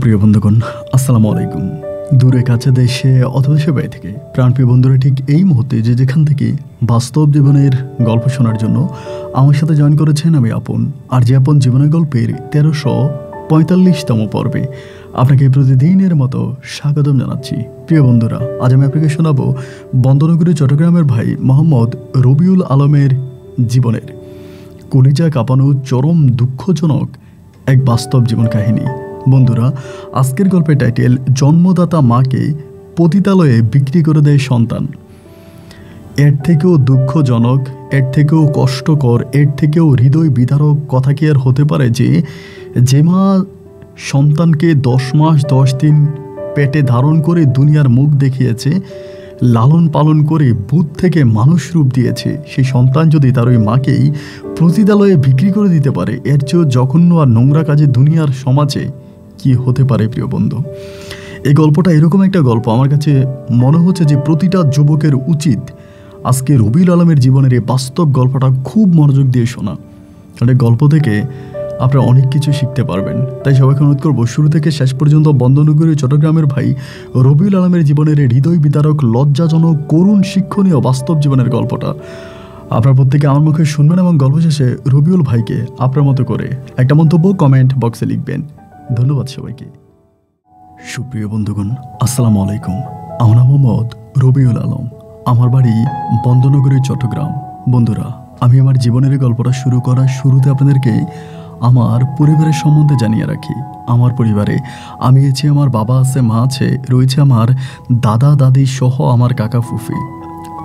সুপ্রিয় বন্ধুগণ, আসসালামু আলাইকুম। দূরে কাছে দেশে অথবা দেশের বাইরে থেকে প্রাণপ্রিয় বন্ধুরা ঠিক এই মুহূর্তে যে যেখান থেকে বাস্তব জীবনের গল্প শোনার জন্য আমার সাথে জয়েন করেছেন আমি আপন। আর যে আপন জীবনের গল্পের 1345তম পর্বে আপনাকে প্রতিদিনের মতো স্বাগতম জানাচ্ছি। প্রিয় বন্ধুরা, আজ আমি আপনাকে শোনাবো বন্দনগরী চট্টগ্রামের ভাই মোহাম্মদ রবিউল আলমের জীবনের কলিজা কাঁপানো চরম দুঃখজনক এক বাস্তব জীবন কাহিনী। বন্ধুরা, আজকের গল্পের টাইটেল জন্মদাতা মাকে পতিতালয়ে বিক্রি করে দেয় সন্তান। এর থেকেও দুঃখজনক, এর থেকেও কষ্টকর, এর থেকেও হৃদয় বিদারক কথা কি আর হতে পারে যে মা সন্তানকে 10 মাস 10 দিন পেটে ধারণ করে দুনিয়ার মুখ দেখিয়েছে, লালন পালন করে বুধ থেকে মানুষ রূপ দিয়েছে, সেই সন্তান যদি তার ওই মাকেই পতিতালয়ে বিক্রি করে দিতে পারে, এর চেয়েও জঘন্য আর নোংরা কাজে দুনিয়ার সমাজে কি হতে পারে? প্রিয় বন্ধু, এই গল্পটা এরকম একটা গল্প আমার কাছে মনে হচ্ছে যে প্রতিটা যুবকের উচিত আজকে রবিউল আলমের জীবনের এই বাস্তব গল্পটা খুব মনোযোগ দিয়ে শোনা। কারণ এই গল্প থেকে আপনারা অনেক কিছু শিখতে পারবেন। তাই সবাইকে অনুরোধ করবো শুরু থেকে শেষ পর্যন্ত বন্দনগরী চট্টগ্রামের ভাই রবিউল আলমের জীবনের হৃদয় বিদারক, লজ্জাজনক, করুণ, শিক্ষণীয় বাস্তব জীবনের গল্পটা আপনার প্রত্যেকে আমার মুখে শুনবেন এবং গল্প শেষে রবিউল ভাইকে আপনার মতো করে একটা মন্তব্য কমেন্ট বক্সে লিখবেন। ধন্যবাদ সবাইকে। সুপ্রিয় বন্ধুগণ, আসসালামু আলাইকুম। আমার নাম মোহাম্মদ রবিউল আলম, আমার বাড়ি বন্দনগরী চট্টগ্রাম। বন্ধুরা, আমি আমার জীবনের গল্পটা শুরু করার শুরুতে আপনাদেরকে আমার পরিবারের সম্বন্ধে জানিয়ে রাখি। আমার পরিবারে আমি আছি, আমার বাবা আছে, মা আছে, রয়েছে আমার দাদা দাদি সহ আমার কাকা ফুফি।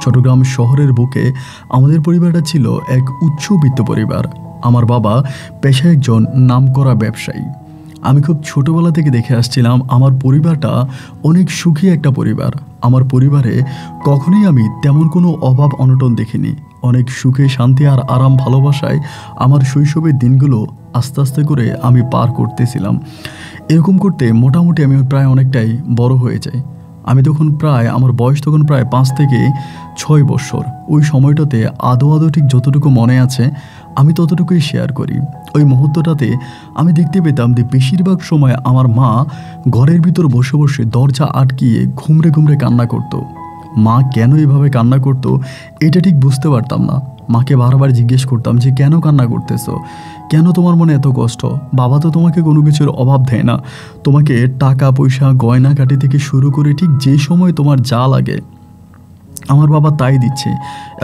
চট্টগ্রাম শহরের বুকে আমাদের পরিবারটা ছিল এক উচ্চবিত্ত পরিবার। আমার বাবা পেশায় একজন নামকরা ব্যবসায়ী। আমি খুব ছোটোবেলা থেকে দেখে আসছিলাম আমার পরিবারটা অনেক সুখী একটা পরিবার। আমার পরিবারে কখনোই আমি তেমন কোনো অভাব অনটন দেখিনি। অনেক সুখে, শান্তি আর আরাম, ভালোবাসায় আমার শৈশবের দিনগুলো আস্তে আস্তে করে আমি পার করতেছিলাম। এরকম করতে মোটামুটি আমি প্রায় অনেকটাই বড় হয়ে যাই। আমি তখন আমার বয়স তখন প্রায় 5 থেকে 6 বছর। ওই সময়টাতে আদৌ ঠিক যতটুকু মনে আছে আমি ততটুকুই শেয়ার করি। ওই মুহূর্তটাতে আমি দেখতে পেতাম যে বেশিরভাগ সময় আমার মা ঘরের ভিতর বসে বসে দরজা আটকিয়ে ঘুমরে ঘুমরে কান্না করতো। মা কেন এইভাবে কান্না করতো এটা ঠিক বুঝতে পারতাম না। মাকে বারবার জিজ্ঞেস করতাম যে কেন কান্না করতেছো, কেন তোমার মনে এত কষ্ট? বাবা তো তোমাকে কোনো কিছুর অভাব দেয় না, তোমাকে টাকা পয়সা গয়নাকাটি থেকে শুরু করে ঠিক যে সময় তোমার যা লাগে আমার বাবা তাই দিচ্ছে,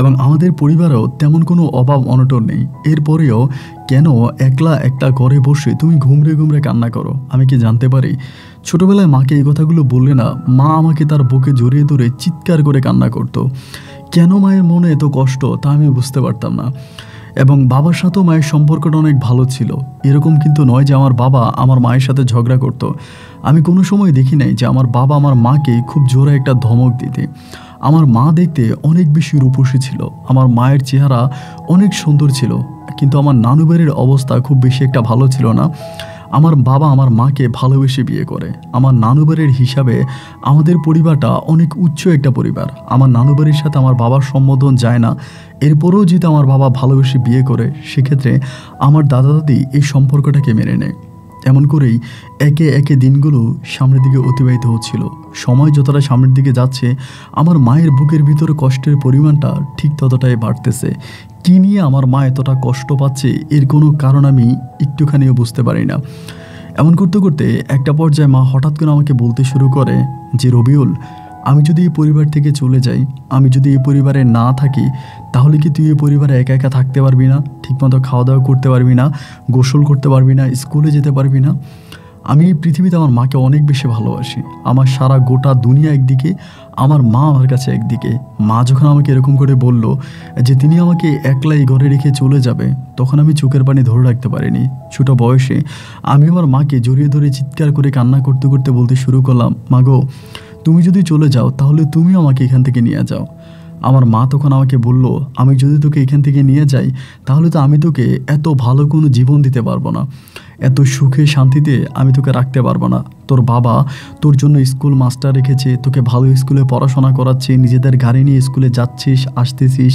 এবং আমাদের পরিবারেও তেমন কোনো অভাব অনটন নেই। এরপরেও কেন একলা একটা ঘরে বসে তুমি ঘুমরে ঘুমরে কান্না করো? আমি কি জানতে পারি? ছোটোবেলায় মাকে এই কথাগুলো বললে না, মা আমাকে তার বুকে জড়িয়ে ধরে চিৎকার করে কান্না করতো। কেন মায়ের মনে এত কষ্ট তা আমি বুঝতে পারতাম না। এবং বাবার সাথেও মায়ের সম্পর্কটা অনেক ভালো ছিল। এরকম কিন্তু নয় যে আমার বাবা আমার মায়ের সাথে ঝগড়া করতো। আমি কোনো সময় দেখি নাই যে আমার বাবা আমার মাকে খুব জোরে একটা ধমক দিতে। আমার মা দেখতে অনেক বেশি রূপসী ছিল, আমার মায়ের চেহারা অনেক সুন্দর ছিল, কিন্তু আমার নানু বাড়ির অবস্থা খুব বেশি একটা ভালো ছিল না। আমার বাবা আমার মাকে ভালোবেসে বিয়ে করে। আমার নানু বাড়ির হিসাবে আমাদের পরিবারটা অনেক উচ্চ একটা পরিবার। আমার নানু বাড়ির সাথে আমার বাবার সম্বোধন যায় না। এরপরেও যদি আমার বাবা ভালোবেসে বিয়ে করে, সেক্ষেত্রে আমার দাদা দাদি এই সম্পর্কটাকে মেনে নেয়। এমন করেই একে একে দিনগুলো সামনের দিকে অতিবাহিত হচ্ছিল। সময় যতটা সামনের দিকে যাচ্ছে আমার মায়ের বুকের ভিতরে কষ্টের পরিমাণটা ঠিক ততটাই বাড়তেছে। কী নিয়ে আমার মা এতটা কষ্ট পাচ্ছে এর কোনো কারণ আমি একটুখানিও বুঝতে পারি না। এমন করতে করতে একটা পর্যায়ে মা হঠাৎ করে আমাকে বলতে শুরু করে যে রবিউল, আমি যদি এই পরিবার থেকে চলে যাই, আমি যদি এই পরিবারে না থাকি, তাহলে কি তুই এই পরিবারে একা একা থাকতে পারবি না? ঠিকমতো খাওয়া দাওয়া করতে পারবি না, গোসল করতে পারবি না, স্কুলে যেতে পারবি না? আমি এই পৃথিবীতে আমার মাকে অনেক বেশি ভালোবাসি। আমার সারা গোটা দুনিয়া একদিকে, আমার মা আমার কাছে একদিকে। মা যখন আমাকে এরকম করে বলল যে তিনি আমাকে একলাই ঘরে রেখে চলে যাবে, তখন আমি চোখের পানি ধরে রাখতে পারিনি। ছোটো বয়সে আমি আমার মাকে জড়িয়ে ধরে চিৎকার করে কান্না করতে করতে বলতে শুরু করলাম, মা গো, তুমি যদি চলে যাও তাহলে তুমি আমাকে এখান থেকে নিয়ে যাও। আমার মা তখন আমাকে বলল, আমি যদি তোকে এখান থেকে নিয়ে যাই তাহলে তো আমি তোকে এত ভালো কোনো জীবন দিতে পারবো না, এত সুখে শান্তিতে আমি তোকে রাখতে পারবো না। তোর বাবা তোর জন্য স্কুল মাস্টার রেখেছে, তোকে ভালো স্কুলে পড়াশোনা করাচ্ছে, নিজেদের গাড়ি নিয়ে স্কুলে যাচ্ছিস আসতেছিস,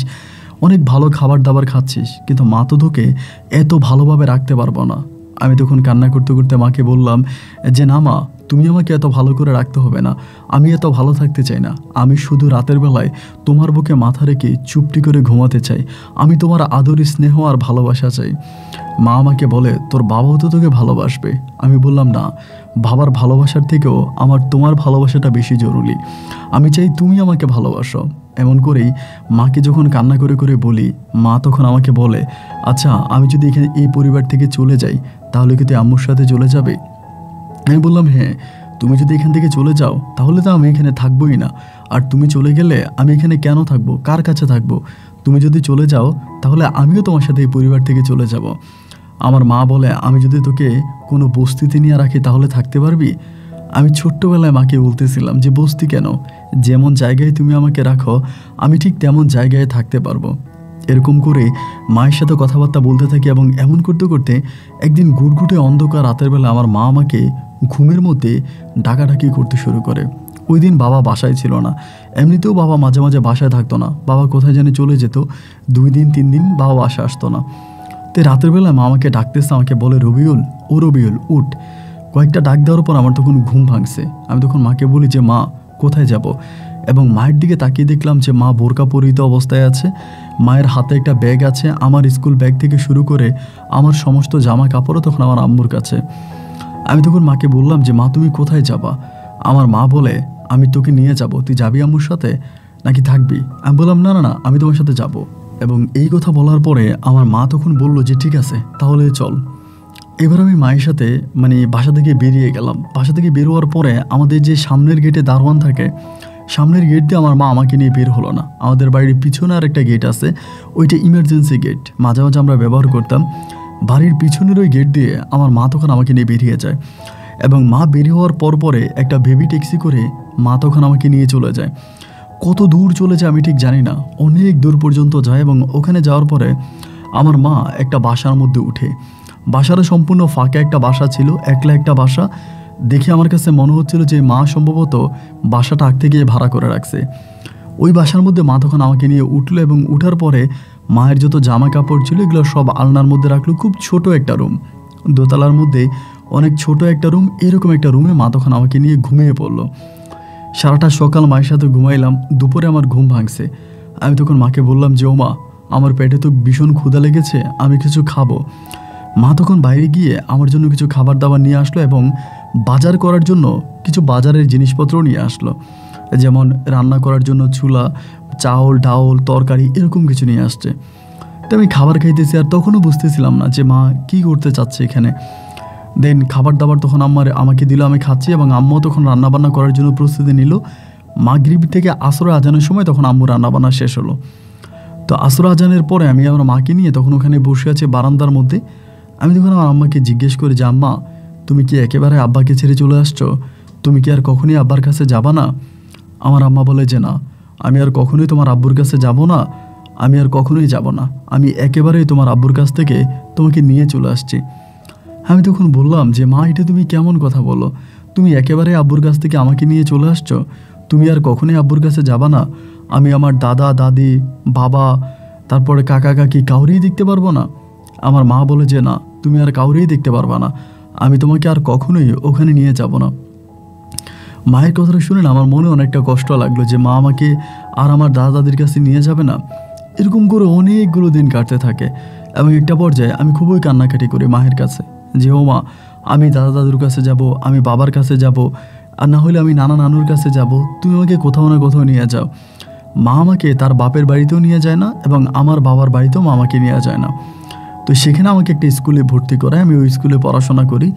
অনেক ভালো খাবার দাবার খাচ্ছিস, কিন্তু মা তো তোকে এত ভালোভাবে রাখতে পারবো না। আমি তখন কান্না করতে করতে মাকে বললাম যে না মা, তুমি আমাকে এত ভালো করে রাখতে হবে না, আমি এত ভালো থাকতে চাই না। আমি শুধু রাতের বেলায় তোমার বুকে মাথা রেখে চুপটি করে ঘুমাতে চাই। আমি তোমার আদর, স্নেহ আর ভালোবাসা চাই। মা আমাকে বলে তোর বাবাও তো তোকে ভালোবাসবে। আমি বললাম না, বাবার ভালোবাসার থেকেও আমার তোমার ভালোবাসাটা বেশি জরুরি। আমি চাই তুমি আমাকে ভালোবাসো। এমন করেই মাকে যখন কান্না করে করে বলি, মা তখন আমাকে বলে, আচ্ছা আমি যদি এখানে এই পরিবার থেকে চলে যাই তাহলে কি তুই আম্মুর সাথে চলে যাবে? আমি বললাম হ্যাঁ, তুমি যদি এখান থেকে চলে যাও তাহলে তো আমি এখানে থাকবোই না। আর তুমি চলে গেলে আমি এখানে কেন থাকবো, কার কাছে থাকবো? তুমি যদি চলে যাও তাহলে আমিও তোমার সাথে এই পরিবার থেকে চলে যাব। আমার মা বলে, আমি যদি তোকে কোনো বস্তিতে নিয়ে রাখি তাহলে থাকতে পারবি? আমি ছোট্টবেলায় মাকে বলতেছিলাম যে বস্তি কেন, যেমন জায়গায় তুমি আমাকে রাখো আমি ঠিক তেমন জায়গায় থাকতে পারবো। এরকম করে মায়ের সাথে কথাবার্তা বলতে থাকি এবং এমন করতে করতে একদিন ঘুটঘুটে অন্ধকার রাতের বেলা আমার মা আমাকে ঘুমের মধ্যে ডাকাডাকি করতে শুরু করে। ওই দিন বাবা বাসায় ছিল না, এমনিতেও বাবা মাঝে মাঝে বাসায় থাকতো না, বাবা কোথায় জানি চলে যেত, 2 দিন 3 দিন বাবা বাসায় আসতো না। তো রাতের বেলা মা আমাকে ডাকতেছে, আমাকে বলে রবিউল, ও রবিউল উঠ। কয়েকটা ডাক দেওয়ার পর আমার তখন ঘুম ভাঙছে। আমি তখন মাকে বলি যে মা কোথায় যাব, এবং মায়ের দিকে তাকিয়ে দেখলাম যে মা বোরকা পরিহিত অবস্থায় আছে। মায়ের হাতে একটা ব্যাগ আছে, আমার স্কুল ব্যাগ থেকে শুরু করে আমার সমস্ত জামা কাপড়ও তখন আমার আম্মুর কাছে। আমি তখন মাকে বললাম যে মা তুমি কোথায় যাবা? আমার মা বলে, আমি তোকে নিয়ে যাব, তুই যাবি আম্মুর সাথে নাকি থাকবি? আমি বললাম না না না, আমি তোমার সাথে যাব। এবং এই কথা বলার পরে আমার মা তখন বলল যে ঠিক আছে তাহলে চল। এবার আমি মায়ের সাথে বাসা থেকে বেরিয়ে গেলাম। বাসা থেকে বেরোয়ার পরে আমাদের যে সামনের গেটে দারোয়ান থাকে, সামনের গেট দিয়ে আমার মা আমাকে নিয়ে বের হলো না। আমাদের বাড়ির পিছনে আর একটা গেট আছে, ওইটা ইমার্জেন্সি গেট, মাঝে মাঝে আমরা ব্যবহার করতাম। বাড়ির পিছনের ওই গেট দিয়ে আমার মা তখন আমাকে নিয়ে বেরিয়ে যায়, এবং মা বেরিয়ে হওয়ার পরে একটা বেবি ট্যাক্সি করে মা তখন আমাকে নিয়ে চলে যায়। কত দূর চলে যায় আমি ঠিক জানি না, অনেক দূর পর্যন্ত যায়। এবং ওখানে যাওয়ার পরে আমার মা একটা বাসার মধ্যে উঠে। বাসাটা সম্পূর্ণ ফাঁকা একটা বাসা ছিল, একলা একটা বাসা। দেখে আমার কাছে মনে হচ্ছিল যে মা সম্ভবত বাসাটা আগ থেকে ভাড়া করে রাখছে। ওই বাসার মধ্যে মা তখন আমাকে নিয়ে উঠলো, এবং উঠার পরে মায়ের যত জামা কাপড় ছিল এগুলো সব আলনার মধ্যে রাখলো। খুব ছোট একটা রুম, দোতলার মধ্যে অনেক ছোট একটা রুম। এরকম একটা রুমে মা তখন আমাকে নিয়ে ঘুমিয়ে পড়লো। সারাটা সকাল মায়ের সাথে ঘুমাইলাম, দুপুরে আমার ঘুম ভাঙছে। আমি তখন মাকে বললাম যে ও মা, আমার পেটে তো ভীষণ ক্ষুধা লেগেছে, আমি কিছু খাবো। মা তখন বাইরে গিয়ে আমার জন্য কিছু খাবার দাবার নিয়ে আসলো, এবং বাজার করার জন্য কিছু বাজারের জিনিসপত্র নিয়ে আসলো, যেমন রান্না করার জন্য চুলা, চাউল, ডাউল, তরকারি, এরকম কিছু নিয়ে আসছে। তো আমি খাবার খাইতেছি, আর তখনও বুঝতেছিলাম না যে মা কী করতে চাচ্ছে এখানে। দেন খাবার দাবার তখন আমাকে দিল, আমি খাচ্ছি, এবং আম্মু তখন রান্নাবান্না করার জন্য প্রস্তুতি নিল। মাগরিব থেকে আসর আজানের সময় তখন আম্মু রান্নাবান্না শেষ হলো। তো আসর আজানের পরে আমি আমার মাকে নিয়ে তখন ওখানে বসে আছে বারান্দার মধ্যে। আমি তখন আমার আম্মাকে জিজ্ঞেস করি যে আম্মা, তুমি কি একেবারে আব্বাকে ছেড়ে চলে আসছো? তুমি কি আর কখনোই আব্বার কাছে যাবা না? আমার আম্মা বলে যে না, আমি আর কখনোই তোমার আব্বুর কাছে যাব না, আমি আর কখনোই যাব না, আমি একেবারেই তোমার আব্বুর কাছ থেকে তোমাকে নিয়ে চলে আসছি। আমি তখন বললাম যে মা, এটা তুমি কেমন কথা বলো? তুমি একেবারে আব্বুর কাছ থেকে আমাকে নিয়ে চলে আসছো, তুমি আর কখনোই আব্বুর কাছে যাবা না? আমি আমার দাদা দাদি, বাবা, তারপরে কাকা কাকি কাউরেই দেখতে পারবো না? আমার মা বলে যে না, তুমি আর কাউরেই দেখতে পারবা না, আমি তোমাকে আর কখনোই ওখানে নিয়ে যাব না। মায়ের কথাটা শুনে না আমার মনে অনেকটা কষ্ট লাগলো যে মা আমাকে আর আমার দাদা দাদির কাছে নিয়ে যাবে না। এরকম করে অনেকগুলো দিন কাটতে থাকে, এবং একটা পর্যায়ে আমি খুবই কান্নাকাটি করি মায়ের কাছে যে ও মা, আমি দাদা দাদুর কাছে যাব, আমি বাবার কাছে যাব, আর না হলে আমি নানা নানুর কাছে যাব, তুমি আমাকে কোথাও না কোথাও নিয়ে যাও। মা আমাকে তার বাপের বাড়িতেও নিয়ে যায় না, এবং আমার বাবার বাড়িতেও মা আমাকে নিয়ে যায় না। তো সেখানে আমাকে একটা স্কুলে ভর্তি করায়, আমি ওই স্কুলে পড়াশোনা করি।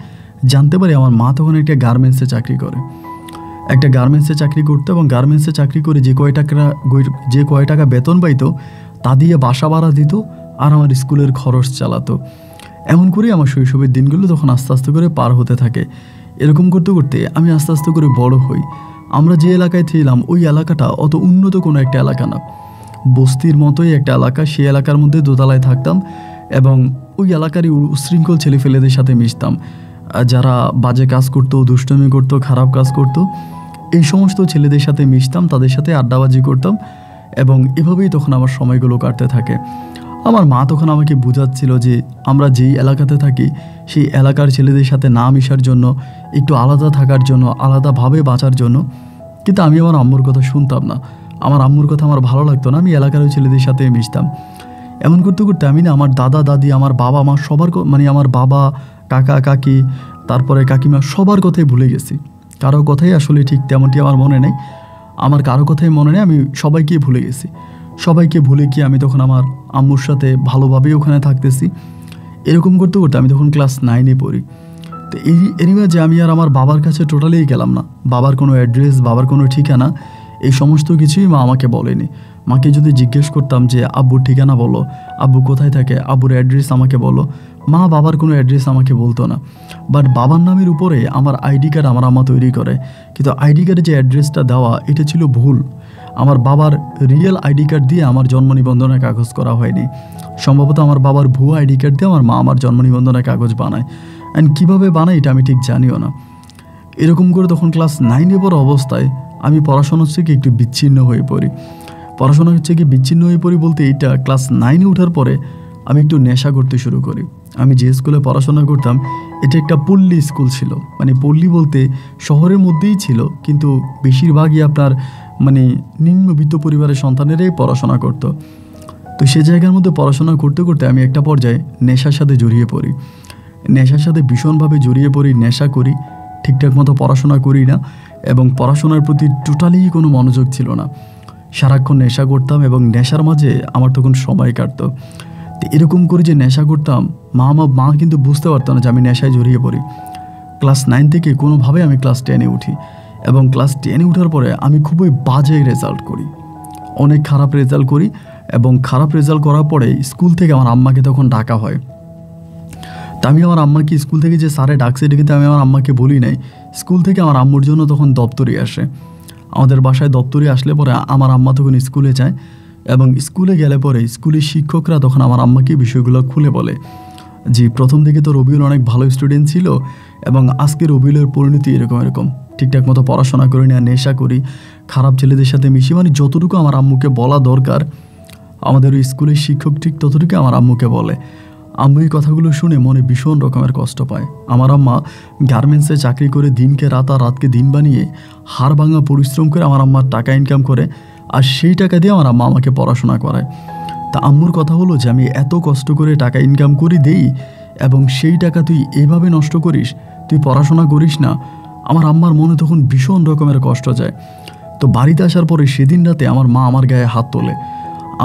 জানতে পারি আমার মা তখন একটা গার্মেন্টসে চাকরি করে, একটা গার্মেন্টসে চাকরি করতো, এবং গার্মেন্টসে চাকরি করে যে কয় টাকা বেতন পাইতো তা দিয়ে বাসা ভাড়া দিত, আর আমার স্কুলের খরচ চালাতো। এমন করেই আমার শৈশবের দিনগুলো তখন আস্তে আস্তে করে পার হতে থাকে। এরকম করতে করতে আমি আস্তে আস্তে করে বড় হই। আমরা যে এলাকায় ছিলাম ওই এলাকাটা অত উন্নত কোনো একটা এলাকা না, বস্তির মতোই একটা এলাকা। সেই এলাকার মধ্যে দোতলায় থাকতাম, এবং ওই এলাকারই উশৃঙ্খল ছেলেফেলেদের সাথে মিশতাম, যারা বাজে কাজ করতো, দুষ্টুমি করতো, খারাপ কাজ করতো। এই সমস্ত ছেলেদের সাথে মিশতাম, তাদের সাথে আড্ডাবাজি করতাম, এবং এভাবেই তখন আমার সময়গুলো কাটতে থাকে। আমার মা তখন আমাকে বোঝাচ্ছিল যে আমরা যেই এলাকাতে থাকি সেই এলাকার ছেলেদের সাথে না মিশার জন্য, একটু আলাদা থাকার জন্য, আলাদাভাবে বাঁচার জন্য। কিন্তু আমি আমার আম্মুর কথা শুনতাম না। আমার আম্মুর কথা আমার ভালো লাগতো না। আমি এলাকার ওই ছেলেদের সাথে মিশতাম। এমন করতে করতে আমি না আমার দাদা দাদি, আমার বাবা মা সবার মানে আমার বাবা, কাকা কাকি, তারপরে কাকিমা সবার কথাই ভুলে গেছি। কারো কথাই আসলে ঠিক তেমনটি আমার মনে নেই। আমার কারো কথাই মনে নেই, আমি সবাইকে ভুলে গেছি। সবাইকে ভুলে গিয়ে আমি তখন আমার আম্মুর সাথে ভালোভাবেই ওখানে থাকতেছি। এরকম করতে করতে আমি তখন ক্লাস 9-এ পড়ি। তো এরই মাঝে আমি আর আমার বাবার কাছে টোটালিই গেলাম না। বাবার কোনো অ্যাড্রেস, বাবার কোনো ঠিকানা, এই সমস্ত কিছুই মা আমাকে বলেনি। মাকে যদি জিজ্ঞেস করতাম যে আব্বুর ঠিকানা বলো, আব্বু কোথায় থাকে, আব্বুর অ্যাড্রেস আমাকে বলো, মা বাবার কোনো অ্যাড্রেস আমাকে বলতো না। বাট বাবার নামের উপরে আমার আইডি কার্ড আমার আম্মা তৈরি করে, কিন্তু আইডি কার্ডে যে অ্যাড্রেসটা দেওয়া এটা ছিল ভুল। আমার বাবার রিয়েল আইডি কার্ড দিয়ে আমার জন্ম নিবন্ধনের কাগজ করা হয়নি। সম্ভবত আমার বাবার ভুয়া আইডি কার্ড দিয়ে আমার মা আমার জন্ম নিবন্ধনের কাগজ বানায়। অ্যান্ড কীভাবে বানায় এটা আমি ঠিক জানিও না। এরকম করে তখন ক্লাস 9-এ পড়া অবস্থায় আমি পড়াশোনা থেকে একটু বিচ্ছিন্ন হয়ে পড়ি। পড়াশোনা থেকে বিচ্ছিন্ন হয়ে পড়ি বলতে এইটা ক্লাস 9-এ ওঠার পরে আমি একটু নেশা করতে শুরু করি। আমি যে স্কুলে পড়াশোনা করতাম এটা একটা পল্লী স্কুল ছিল। মানে পল্লী বলতে শহরের মধ্যেই ছিল, কিন্তু বেশিরভাগই আপনার মানে নিম্নবিত্ত পরিবারের সন্তানেরাই পড়াশোনা করতো। তো সে জায়গার মধ্যে পড়াশোনা করতে করতে আমি একটা পর্যায়ে নেশার সাথে জড়িয়ে পড়ি। নেশার সাথে ভীষণভাবে জড়িয়ে পড়ি, নেশা করি, ঠিকঠাক মতো পড়াশোনা করি না, এবং পড়াশোনার প্রতি টোটালি কোনো মনোযোগ ছিল না। সারাক্ষণ নেশা করতাম এবং নেশার মাঝে আমার তখন সময় কাটতো। তো এরকম করে যে নেশা করতাম, মা কিন্তু বুঝতে পারতো না যে আমি নেশায় জড়িয়ে পড়ি। ক্লাস 9 থেকে কোনোভাবে আমি ক্লাস 10-এ উঠি, এবং ক্লাস 10-এ ওঠার পরে আমি খুবই বাজে রেজাল্ট করি, অনেক খারাপ রেজাল্ট করি। এবং খারাপ রেজাল্ট করার পরে স্কুল থেকে আমার আম্মাকে তখন ডাকা হয়। তা আমি আমার আম্মাকে স্কুল থেকে যে স্যারে ডাকছে এটা কিন্তু আমি আমার আম্মাকে বলি নাই। স্কুল থেকে আমার আম্মুর জন্য তখন দপ্তরি আসে। আমাদের বাসায় দপ্তরি আসলে পরে আমার আম্মা তখন স্কুলে যায়, এবং স্কুলে গেলে পরে স্কুলের শিক্ষকরা তখন আমার আম্মাকে বিষয়গুলো খুলে বলে যে প্রথম দিকে তো রবিউল অনেক ভালো স্টুডেন্ট ছিল, এবং আজকে রবিউলের পরিণতি এরকম ঠিকঠাক মতো পড়াশোনা করি না, নেশা করি, খারাপ ছেলেদের সাথে মিশি। মানে যতটুকু আমার আম্মুকে বলা দরকার আমাদের ওই স্কুলের শিক্ষক ঠিক ততটুকু আমার আম্মুকে বলে। আম্মু এই কথাগুলো শুনে মনে ভীষণ রকমের কষ্ট পায়। আমার আম্মা গার্মেন্টসে চাকরি করে দিনকে রাত আর রাতকে দিন বানিয়ে হাড় ভাঙা পরিশ্রম করে আমার আম্মার টাকা ইনকাম করে, আর সেই টাকা দিয়ে আমার আম্মা আমাকে পড়াশোনা করায়। তা আম্মুর কথা হলো যে আমি এত কষ্ট করে টাকা ইনকাম করে দেই, এবং সেই টাকা তুই এইভাবে নষ্ট করিস, তুই পড়াশোনা করিস না। আমার আম্মার মনে তখন ভীষণ রকমের কষ্ট যায়। তো বাড়িতে আসার পরে সেদিন রাতে আমার মা আমার গায়ে হাত তোলে।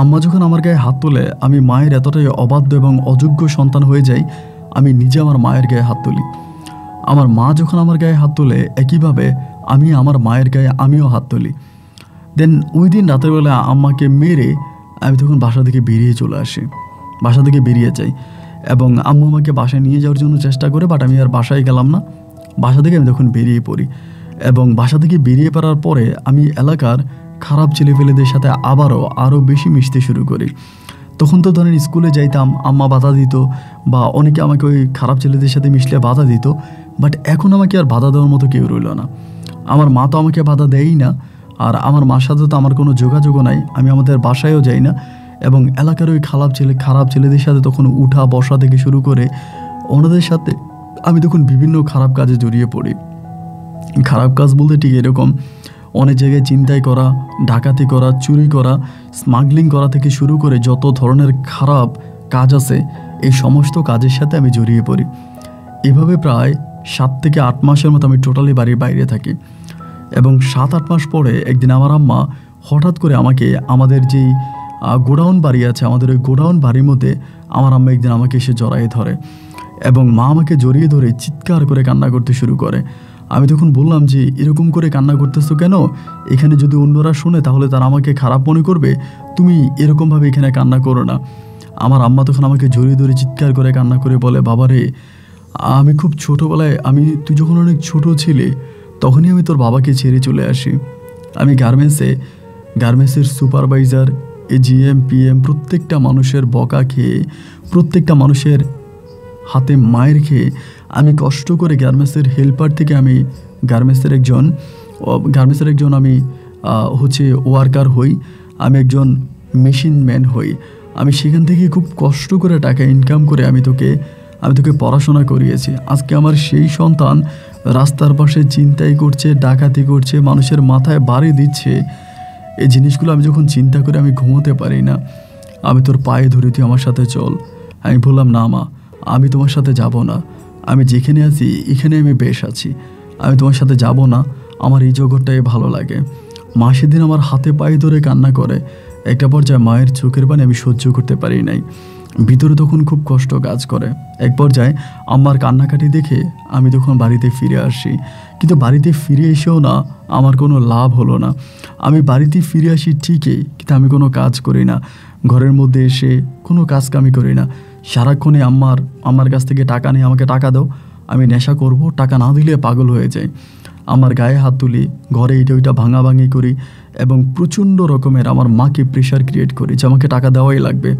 আম্মা যখন আমার গায়ে হাত তোলে আমি মায়ের এতটাই অবাধ্য এবং অযোগ্য সন্তান হয়ে যাই, আমি নিজে আমার মায়ের গায়ে হাত তুলি। আমার মা যখন আমার গায়ে হাত তোলে একইভাবে আমি আমার মায়ের গায়ে আমিও হাত তুলি। দেন ওই দিন রাতের বেলা আম্মাকে মেরে আমি তখন বাসা থেকে বেরিয়ে চলে আসি, বাসা থেকে বেরিয়ে যাই, এবং আম্মু আমাকে বাসায় নিয়ে যাওয়ার জন্য চেষ্টা করে, বাট আমি আর বাসায় গেলাম না। বাসা থেকে আমি তখন বেরিয়ে পড়ি, এবং বাসা থেকে বেরিয়ে পড়ার পরে আমি এলাকার খারাপ ছেলেপেলেদের সাথে আরও বেশি মিশতে শুরু করি। তখন তো ধরেন স্কুলে যাইতাম, আম্মা বাধা দিত, বা অনেকে আমাকে ওই খারাপ ছেলেদের সাথে মিশলে বাধা দিত, বাট এখন আমাকে আর বাধা দেওয়ার মতো কেউ রইল না। আমার মা তো আমাকে বাধা দেয়ই না, আর আমার মার সাথে তো আমার কোনো যোগাযোগও নাই। আমি আমাদের বাসায়ও যাই না, এবং এলাকার ওই খারাপ ছেলেদের সাথে তখন উঠা বসা থেকে শুরু করে ওনাদের সাথে আমি তখন বিভিন্ন খারাপ কাজে জড়িয়ে পড়ি। খারাপ কাজ বলতে ঠিক এরকম অনেক জায়গায় চিন্তাই করা, ডাকাতি করা, চুরি করা, স্মাগলিং করা থেকে শুরু করে যত ধরনের খারাপ কাজ আছে এই সমস্ত কাজের সাথে আমি জড়িয়ে পড়ি। এভাবে প্রায় 7 থেকে 8 মাসের মতো আমি টোটালি বাড়ির বাইরে থাকি, এবং 7-8 মাস পরে একদিন আমার আম্মা হঠাৎ করে আমাকে আমাদের যেই গোডাউন বাড়ি আছে, আমাদের ওই গোডাউন বাড়ির মধ্যে আমার আম্মা একদিন আমাকে এসে জড়াইয়ে ধরে, এবং মা আমাকে জড়িয়ে ধরে চিৎকার করে কান্না করতে শুরু করে। আমি তখন বললাম যে এরকম করে কান্না করতেছো কেন? এখানে যদি অন্যরা শুনে তাহলে তারা আমাকে খারাপ মনে করবে, তুমি এরকমভাবে এখানে কান্না করো না। আমার আম্মা তখন আমাকে জড়িয়ে ধরে চিৎকার করে কান্না করে বলে, বাবারে আমি খুব ছোটোবেলায়, তুই যখন অনেক ছোটো ছিলে তখনই আমি তোর বাবাকে ছেড়ে চলে আসি। আমি গার্মেন্টসের সুপারভাইজার, এজিএম, পিএম প্রত্যেকটা মানুষের বকা খেয়ে, প্রত্যেকটা মানুষের হাতে মায়ের খেয়ে আমি কষ্ট করে গার্মেন্টসের হেল্পার থেকে আমি গার্মেন্টসের একজন আমি ওয়ার্কার হই, আমি একজন মেশিন ম্যান হই। আমি সেখান থেকে খুব কষ্ট করে টাকা ইনকাম করে আমি তোকে পড়াশোনা করিয়েছি। আজকে আমার সেই সন্তান রাস্তার পাশে ছিনতাই করছে, ডাকাতি করছে, মানুষের মাথায় বাড়ি দিচ্ছে। এই জিনিসগুলো আমি যখন চিন্তা করে আমি ঘুমোতে পারি না। আমি তোর পায়ে ধরে, তুই আমার সাথে চল। আমি বললাম, না মা, আমি তোমার সাথে যাব না। আমি যেখানে আছি এখানে আমি বেশ আছি, আমি তোমার সাথে যাব না। আমার এই জগৎটাই ভালো লাগে। মা সেদিন আমার হাতে পায়ে ধরে কান্না করে। একটা পর্যায়ে মায়ের চোখের পানি আমি সহ্য করতে পারি নাই। ভিতরে তখন খুব কষ্ট কাজ করে। এক পর্যায়ে আম্মার কান্নাকাটি দেখে আমি তখন বাড়িতে ফিরে আসি। কিন্তু বাড়িতে ফিরে এসেও না আমার কোনো লাভ হলো না। আমি বাড়িতে ফিরে আসি ঠিকই, কিন্তু আমি কোনো কাজ করি না। ঘরের মধ্যে এসে কোনো কাজ কামি করি না। সারাক্ষণে আমার কাছ থেকে টাকা নিয়ে, আমাকে টাকা দাও, আমি নেশা করব, টাকা না দিলে পাগল হয়ে যাই। আমার গায়ে হাত তুলি, ঘরে এটা ওইটা ভাঙাভাঙি করি এবং প্রচণ্ড রকমের আমার মাকে প্রেশার ক্রিয়েট করি যে আমাকে টাকা দেওয়াই লাগবে।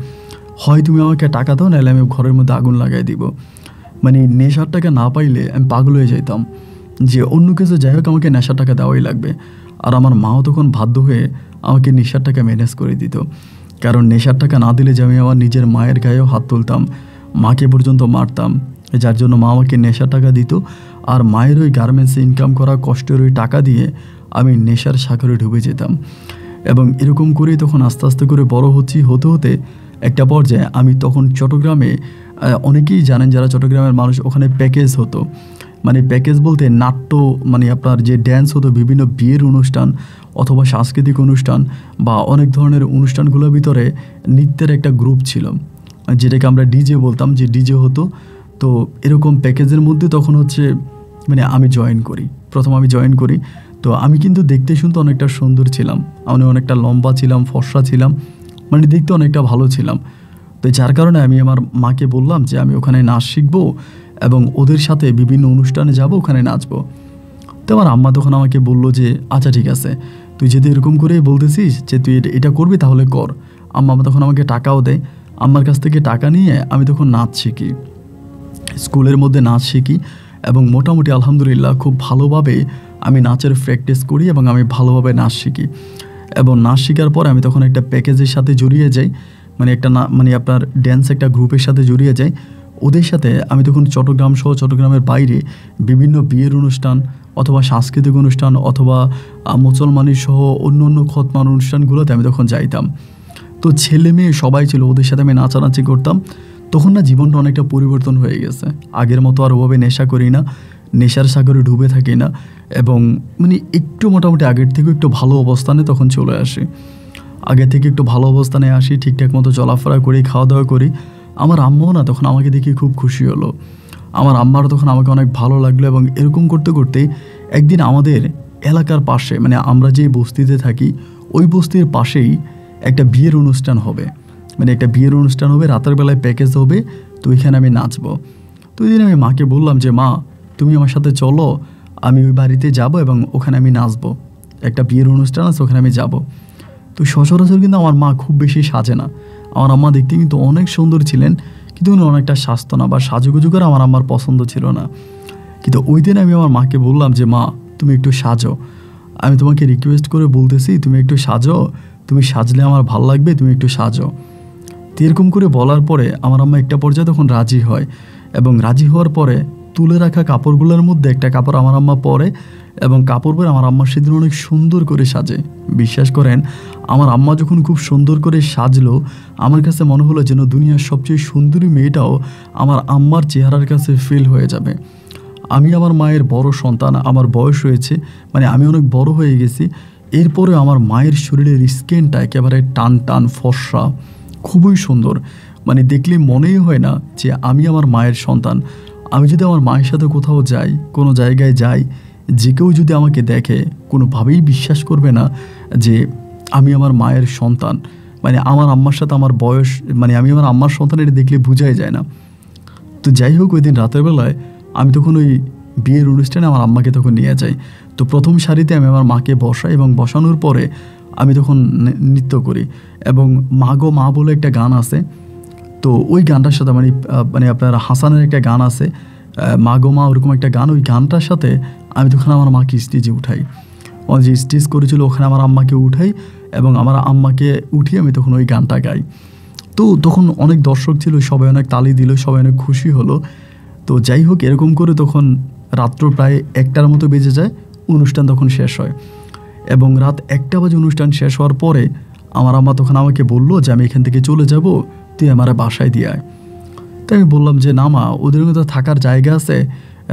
হয় তুমি আমাকে টাকা দাও, নাহলে আমি ঘরের মধ্যে আগুন লাগাই দিব। মানে নেশার টাকা না পাইলে আমি পাগল হয়ে যেতাম যে অন্য কিছু যাই হোক, আমাকে নেশার টাকা দেওয়াই লাগবে। আর আমার মাও তখন বাধ্য হয়ে আমাকে নেশার টাকা ম্যানেজ করে দিত। কারণ নেশার টাকা না দিলে যে আমি আমার নিজের মায়ের গায়েও হাত তুলতাম, মাকে পর্যন্ত মারতাম, যার জন্য মা আমাকে নেশার টাকা দিত। আর মায়ের ওই গার্মেন্টসে ইনকাম করা কষ্টের ওই টাকা দিয়ে আমি নেশার সাগরে ডুবে যেতাম। এবং এরকম করেই তখন আস্তে আস্তে করে বড় হতে হতে একটা পর্যায়ে আমি তখন চট্টগ্রামে, অনেকেই জানেন যারা চট্টগ্রামের মানুষ, ওখানে প্যাকেজ হতো। মানে প্যাকেজ বলতে নাট্য, মানে আপনার যে ড্যান্স হতো বিভিন্ন বিয়ের অনুষ্ঠান অথবা সাংস্কৃতিক অনুষ্ঠান বা অনেক ধরনের অনুষ্ঠানগুলোর ভিতরে নৃত্যের একটা গ্রুপ ছিল, যেটাকে আমরা ডিজে বলতাম, যে ডিজে হতো। তো এরকম প্যাকেজের মধ্যে তখন হচ্ছে মানে আমি জয়েন করি। প্রথম আমি জয়েন করি। তো আমি কিন্তু দেখতে শুনতে অনেকটা সুন্দর ছিলাম, আমি অনেকটা লম্বা ছিলাম, ফর্সা ছিলাম, মানে দেখতে অনেকটা ভালো ছিলাম। তো যার কারণে আমি আমার মাকে বললাম যে আমি ওখানে নাচ শিখবো এবং ওদের সাথে বিভিন্ন অনুষ্ঠানে যাব, ওখানে নাচবো। তো আমার আম্মা তখন আমাকে বললো যে আচ্ছা ঠিক আছে, তুই যদি এরকম করেই বলতেছিস যে তুই এটা করবি তাহলে কর। আম্মা তখন আমাকে টাকাও দেয়। আম্মার কাছ থেকে টাকা নিয়ে আমি তখন নাচ শিখি, স্কুলের মধ্যে নাচ শিখি এবং মোটামুটি আলহামদুলিল্লাহ খুব ভালোভাবে আমি নাচের প্র্যাকটিস করি এবং আমি ভালোভাবে নাচ শিখি। এবং নাচ শেখার পর আমি তখন একটা প্যাকেজের সাথে জড়িয়ে যাই, মানে মানে আপনার ড্যান্স একটা গ্রুপের সাথে জড়িয়ে যাই। ওদের সাথে আমি তখন চট্টগ্রাম সহ চট্টগ্রামের বাইরে বিভিন্ন বিয়ের অনুষ্ঠান অথবা সাংস্কৃতিক অনুষ্ঠান অথবা মুসলমানের সহ অন্য অন্য খতমান অনুষ্ঠানগুলোতে আমি তখন যাইতাম। তো ছেলে মেয়ে সবাই ছিল, ওদের সাথে আমি নাচানাচি করতাম। তখন না জীবনটা অনেকটা পরিবর্তন হয়ে গেছে। আগের মতো আর ওভাবে নেশা করি না, নেশার সাগরে ডুবে থাকি না এবং মানে একটু মোটামুটি আগের থেকেও একটু ভালো অবস্থানে তখন চলে আসি। আগে থেকে একটু ভালো অবস্থানে আসি, ঠিকঠাক মতো চলাফেরা করি, খাওয়া দাওয়া করি। আমার আম্মাও না তখন আমাকে দেখে খুব খুশি হলো, আমার আম্মারও তখন আমাকে অনেক ভালো লাগলো। এবং এরকম করতে করতে একদিন আমাদের এলাকার পাশে, মানে আমরা যে বস্তিতে থাকি ওই বস্তির পাশেই একটা বিয়ের অনুষ্ঠান হবে, মানে একটা বিয়ের অনুষ্ঠান হবে, রাতের বেলায় প্যাকেজ হবে। তো ওইখানে আমি নাচবো। তো ওই দিন আমি মাকে বললাম যে মা, তুমি আমার সাথে চলো, আমি ওই বাড়িতে যাব এবং ওখানে আমি নাচবো, একটা বিয়ের অনুষ্ঠান আছে, ওখানে আমি যাব। তো সচরাচর কিন্তু আমার মা খুব বেশি সাজে না। আমার আম্মা দেখতে কিন্তু অনেক সুন্দর ছিলেন, কিন্তু উনি অনেকটা সাজতো না বা সাজুগুজু করে আমার আম্মার পছন্দ ছিল না। কিন্তু ওই দিন আমি আমার মাকে বললাম যে মা, তুমি একটু সাজো, আমি তোমাকে রিকোয়েস্ট করে বলতেছি তুমি একটু সাজো, তুমি সাজলে আমার ভালো লাগবে, তুমি একটু সাজো। তো এরকম করে বলার পরে আমার আম্মা একটা পর্যায়ে তখন রাজি হয় এবং রাজি হওয়ার পরে তুলে রাখা কাপড়গুলোর মধ্যে একটা কাপড় আমার আম্মা পরে এবং কাপড় পরে আমার আম্মা সেদিন অনেক সুন্দর করে সাজে। বিশ্বাস করেন, আমার আম্মা যখন খুব সুন্দর করে সাজলো, আমার কাছে মনে হলো যেন দুনিয়ার সবচেয়ে সুন্দরী মেয়েটাও আমার আম্মার চেহারার কাছে ফিল হয়ে যাবে। আমি আমার মায়ের বড় সন্তান, আমার বয়স হয়েছে, মানে আমি অনেক বড় হয়ে গেছি। এরপরে আমার মায়ের শরীরের স্কিনটা একেবারে টান টান ফর্সা, খুবই সুন্দর, মানে দেখলে মনেই হয় না যে আমি আমার মায়ের সন্তান। আমি যদি আমার মায়ের সাথে কোথাও যাই, কোনো জায়গায় যাই, যে কেউ যদি আমাকে দেখে কোনোভাবেই বিশ্বাস করবে না যে আমি আমার মায়ের সন্তান। মানে আমার আম্মার সাথে আমার বয়স, মানে আমি আমার আম্মার সন্তান, এটা দেখলে বোঝাই যায় না। তো যাই হোক, ওই দিন রাতের বেলায় আমি তখন ওই বিয়ের অনুষ্ঠানে আমার আম্মাকে তখন নিয়ে যাই। তো প্রথম সারিতে আমি আমার মাকে বসাই এবং বসানোর পরে আমি তখন নৃত্য করি এবং মা গো মা বলে একটা গান আছে। তো ওই গানটার সাথে মানে আপনার হাসানের একটা গান আছে, মা গো মা, ওরকম একটা গান। ওই গানটার সাথে আমি তখন আমার মাকে স্টেজে উঠাই। ও যে স্টেজ করেছিল ওখানে আমার আম্মাকে উঠাই এবং আমার আম্মাকে উঠিয়ে আমি তখন ওই গানটা গাই। তো তখন অনেক দর্শক ছিল, সবাই অনেক তালি দিল, সবাই অনেক খুশি হলো। তো যাই হোক, এরকম করে তখন রাত্র প্রায় 1টার মতো বেজে যায়, অনুষ্ঠান তখন শেষ হয়। এবং রাত 1টা বাজে অনুষ্ঠান শেষ হওয়ার পরে আমার আম্মা তখন আমাকে বললো যে আমি এখান থেকে চলে যাব, তুই আমার বাসায় দিয়ে আয়। তাই আমি বললাম যে না মা, ওদের মধ্যে থাকার জায়গা আছে,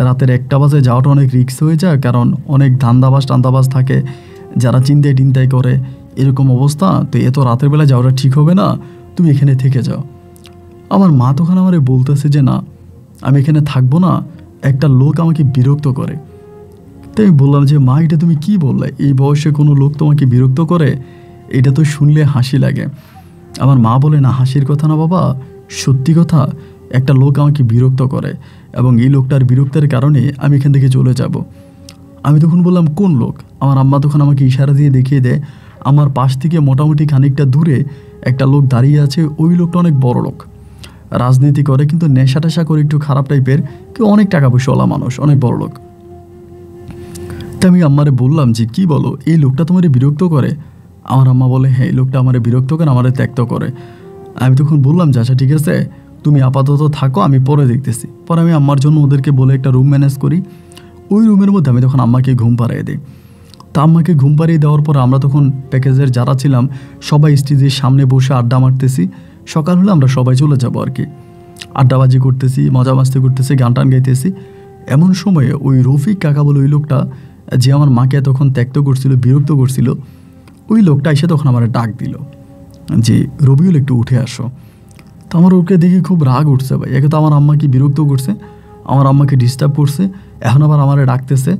রাতের 1টা বাজে যাওয়াটা অনেক রিস্ক হয়ে যায়, কারণ অনেক টান্দাবাজ থাকে যারা চিন্তায় টিন্তায় করে, এরকম অবস্থা, তো এত রাতের বেলা যাওয়াটা ঠিক হবে না, তুমি এখানে থেকে যাও। আমার মা তখন আমারে বলতেছে যে না, আমি এখানে থাকবো না, একটা লোক আমাকে বিরক্ত করে। তাই আমি বললাম যে মা, এটা তুমি কি বললে, এই বয়সে কোনো লোক তোমাকে বিরক্ত করে, এটা তো শুনলে হাসি লাগে। আমার মা বলে না, হাসির কথা না বাবা, সত্যি কথা, একটা লোক আমাকে বিরক্ত করে এবং এই লোকটার বিরক্তের কারণে আমি এখান থেকে চলে যাব। আমি তখন বললাম কোন লোক? আমার আম্মা তখন আমাকে ইশারা দিয়ে দেখিয়ে দেয়, আমার পাশ থেকে মোটামুটি খানিকটা দূরে একটা লোক দাঁড়িয়ে আছে, ওই লোকটা অনেক বড় লোক, রাজনীতি করে, কিন্তু নেশা টেশা করে একটু খারাপ টাইপের, কেউ অনেক টাকা পয়সাওয়ালা মানুষ, অনেক বড় লোক। তা আমি আম্মারে বললাম যে কি বলো, এই লোকটা তোমার বিরক্ত করে? আমার আম্মা বলে হ্যাঁ, এই লোকটা আমার বিরক্ত করে, আমার ত্যক্ত করে। আমি তখন বললাম যে আচ্ছা ঠিক আছে, তুমি আপাতত থাকো, আমি পরে দেখতেছি। পরে আমি আম্মার জন্য ওদেরকে বলে একটা রুম ম্যানেজ করি। ওই রুমের মধ্যে আমি তখন আম্মাকে ঘুম পাড়িয়ে দিই। তা আম্মাকে ঘুম পাড়িয়ে দেওয়ার পর আমরা তখন প্যাকেজের যারা ছিলাম সবাই স্টেজের সামনে বসে আড্ডা মারতেছি। সকাল হলে আমরা সবাই চলে যাবো আর কি, আড্ডাবাজি করতেছি, মজা মাস্তি করতেছি, গান টান গাইতেছি। এমন সময়ে ওই রফিক কাকা বলে ওই লোকটা, যে আমার মাকে তখন ত্যক্ত করছিল, বিরক্ত করছিল, ওই লোকটা এসে তখন আমার ডাক দিল যে রবিউল একটু উঠে আসো। তো আমার ওকে দেখে খুব রাগ উঠছে ভাই, একে তো আমার আম্মাকে বিরক্ত করছে, আমার আম্মাকে ডিস্টার্ব করছে, এখন আবার আমারে ডাকতেছে।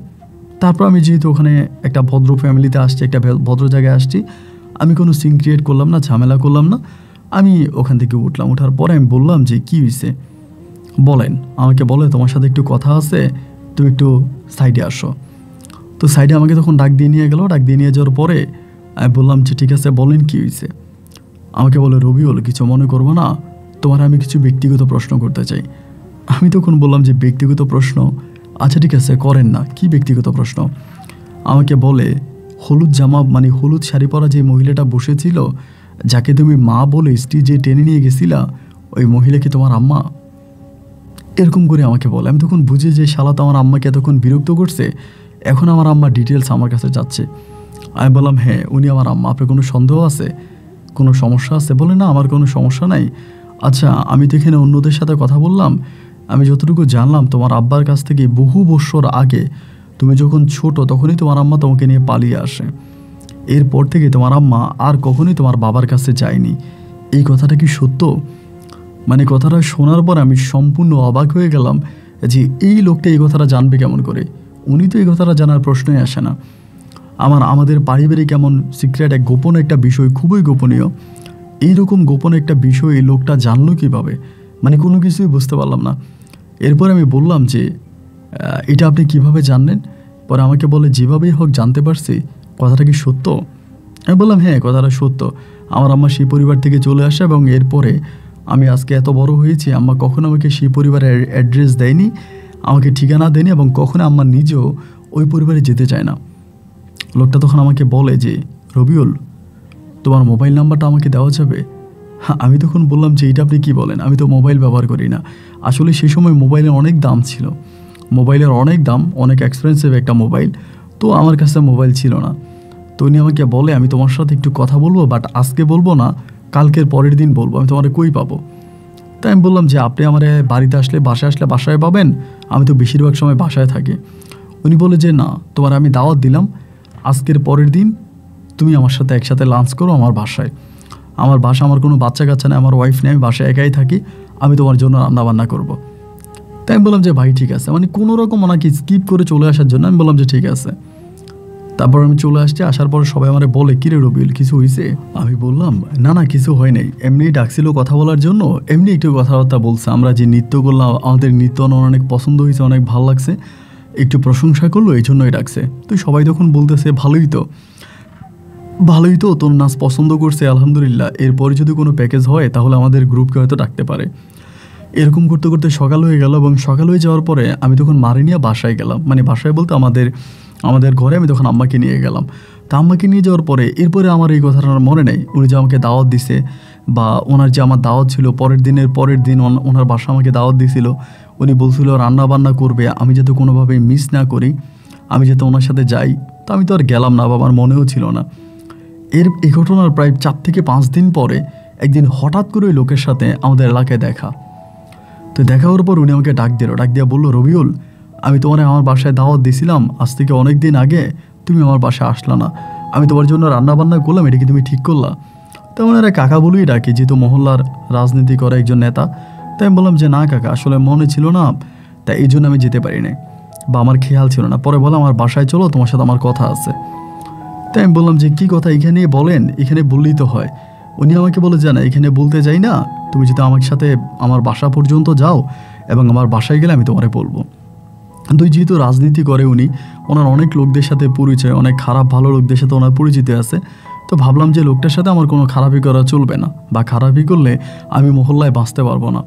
তারপর আমি যেহেতু ওখানে একটা ভদ্র ফ্যামিলিতে আসছি, একটা ভদ্র জায়গায় আসছি, আমি কোনো সিন ক্রিয়েট করলাম না, ঝামেলা করলাম না, আমি ওখান থেকে উঠলাম। ওঠার পরে আমি বললাম যে কী হয়েছে বলেন। আমাকে বলে তোমার সাথে একটু কথা আছে, তুমি একটু সাইডে আসো। তো সাইডে আমাকে তখন ডাক দিয়ে নিয়ে গেল। ডাক দিয়ে নিয়ে যাওয়ার পরে আমি বললাম যে ঠিক আছে বলেন কী হয়েছে। আমাকে বলে রবিউল, কিছু মনে করবো না, তোমার আমি কিছু ব্যক্তিগত প্রশ্ন করতে চাই। আমি তখন বললাম যে ব্যক্তিগত প্রশ্ন, আচ্ছা ঠিক আছে করেন না, কি ব্যক্তিগত প্রশ্ন? আমাকে বলে হলুদ জামা মানে হলুদ শাড়ি পরা যে মহিলাটা বসেছিল, যাকে তুমি মা বলে স্টেজে টেনে নিয়ে গেছিলা, ওই মহিলা কি তোমার আম্মা? এরকম করে আমাকে বলে। আমি তখন বুঝি যে শালা তো আমার আম্মাকে এতক্ষণ বিরক্ত করছে, এখন আমার আম্মার ডিটেলস আমার কাছে যাচ্ছে। আমি বললাম হ্যাঁ উনি আমার আম্মা, আপনার কোনো সন্দেহ আছে, কোনো সমস্যা আছে? বলে না, আমার কোনো সমস্যা নাই। আচ্ছা আমি তো এখানে অন্যদের সাথে কথা বললাম, আমি যতটুকু জানলাম তোমার আব্বার কাছ থেকে বহু বছর আগে তুমি যখন ছোট তখনই তোমার আম্মা তোমাকে নিয়ে পালিয়ে আসে, এরপর থেকে তোমার আম্মা আর কখনোই তোমার বাবার কাছে যায়নি, এই কথাটা কি সত্য? মানে কথাটা শোনার পর আমি সম্পূর্ণ অবাক হয়ে গেলাম যে এই লোকটা এই কথাটা জানবে কেমন করে, উনি তো এই কথাটা জানার প্রশ্নই আসে না। আমাদের পারিবারিক এমন সিক্রেট, এক গোপন একটা বিষয়, খুবই গোপনীয়, এইরকম গোপন একটা বিষয় এই লোকটা জানলো কীভাবে, মানে কোনো কিছুই বুঝতে পারলাম না। এরপর আমি বললাম যে এটা আপনি কিভাবে জানলেন? পরে আমাকে বলে যেভাবেই হোক জানতে পারছি, কথাটা কি সত্য? আমি বললাম হ্যাঁ কথাটা সত্য, আমার আম্মা সেই পরিবার থেকে চলে আসে এবং এরপরে আমি আজকে এত বড় হয়েছি, আম্মা কখনো আমাকে সেই পরিবারের অ্যাড্রেস দেয়নি, আমাকে ঠিকানা দেয়নি, এবং কখনো আম্মা নিজেও ওই পরিবারে যেতে চায় না। লোকটা তখন আমাকে বলে যে রবিউল, তোমার মোবাইল নাম্বারটা আমাকে দেওয়া যাবে? হ্যাঁ, আমি তখন বললাম যে এইটা আপনি কী বলেন, আমি তো মোবাইল ব্যবহার করি না। আসলে সেই সময় মোবাইলের অনেক দাম ছিল, মোবাইলের অনেক দাম, অনেক এক্সপেন্সিভ একটা মোবাইল, তো আমার কাছে মোবাইল ছিল না। তো উনি আমাকে বলে আমি তোমার সাথে একটু কথা বলবো, বাট আজকে বলবো না, কালকের পরের দিন বলবো, আমি তোমার কই পাবো? তাই আমি বললাম যে আপনি আমার বাড়িতে আসলে, বাসায় আসলে বাসায় পাবেন, আমি তো বেশিরভাগ সময় বাসায় থাকি। উনি বলে যে না, তোমার আমি দাওয়াত দিলাম, আজকের পরের দিন তুমি আমার সাথে একসাথে লাঞ্চ করো আমার বাসায়। আমার বাসা, আমার কোনো বাচ্চা কাচ্চা নেই, আমার ওয়াইফ নেই, আমি বাসায় একাই থাকি, আমি তোমার জন্য রান্নাবান্না করবো। তাই আমি বললাম যে ভাই ঠিক আছে, মানে কোনো রকম ওনাকে স্কিপ করে চলে আসার জন্য আমি বললাম যে ঠিক আছে। তারপর আমি চলে আসছি, আসার পর সবাই আমার বলে কিরে রবিউল কিছু হয়েছে? আমি বললাম না না কিছু হয় নাই, এমনি ডাকছিল কথা বলার জন্য, এমনি একটু কথাবার্তা বলছে, আমরা যে নৃত্য করলাম আমাদের নৃত্য অনেক পছন্দ হয়েছে, অনেক ভালো লাগছে, একটু প্রশংসা করলো, এই জন্যই ডাকছে। তো সবাই তখন বলতেছে ভালোই তো তোর নাচ পছন্দ করছে, আলহামদুলিল্লাহ, এরপরে যদি কোনো প্যাকেজ হয় তাহলে আমাদের গ্রুপকে হয়তো ডাকতে পারে। এরকম করতে করতে সকাল হয়ে গেল, এবং সকাল হয়ে যাওয়ার পরে আমি তখন মারে নিয়ে বাসায় গেলাম, মানে বাসায় বলতে আমাদের ঘরে আমি তখন আম্মাকে নিয়ে গেলাম। তা আম্মাকে নিয়ে যাওয়ার পরে এরপরে আমার এই কথাটা মনে নেই, উনি যে আমাকে দাওয়াত দিছে, বা ওনার যে আমার দাওয়াত ছিল পরের দিন ওনার বাসা আমাকে দাওয়াত দিয়েছিল, উনি বলছিল রান্না বান্না করবে, আমি যাতে কোনোভাবে মিস না করি, আমি যাতে ওনার সাথে যাই। তো আমি তো আর গেলাম না বা আমার মনেও ছিল না। এই ঘটনার প্রায় 4 থেকে 5 দিন পরে একদিন হঠাৎ করে ওই লোকের সাথে আমাদের এলাকায় দেখা। তো দেখা হওয়ার পর উনি আমাকে ডাক দিয়ে বললো, রবিউল, আমি তোমার আমার বাসায় দাওয়াত দিয়েছিলাম আজ থেকে অনেক দিন আগে, তুমি আমার বাসায় আসলা না, আমি তোমার জন্য রান্না বান্না করলাম, এটা কি তুমি ঠিক করলা? তো ওনারা কাকা বলেই ডাকি, যেহেতু মহল্লার রাজনীতি করে একজন নেতা। তাই আমি বললাম যে না কাকা, আসলে মনে ছিল না, তাই এই জন্য আমি যেতে পারি নাই বা আমার খেয়াল ছিল না। পরে বললাম আমার বাসায় চলো, তোমার সাথে আমার কথা আছে। তাই আমি বললাম যে কী কথা, এখানে বলেন, এখানে বললেই তো হয়। উনি আমাকে বলে যে না, এখানে বলতে যাই না, তুমি যদি আমার সাথে আমার বাসা পর্যন্ত যাও এবং আমার বাসায় গেলে আমি তোমারে বলবো। কিন্তু যেহেতু রাজনীতি করে উনি, ওনার অনেক লোকদের সাথে পরিচয়, অনেক খারাপ ভালো লোকদের সাথে ওনার পরিচিত আছে। তো ভাবলাম যে লোকটার সাথে আমার কোনো খারাপই করা চলবে না, বা খারাপই করলে আমি মহল্লায় বাঁচতে পারবো না।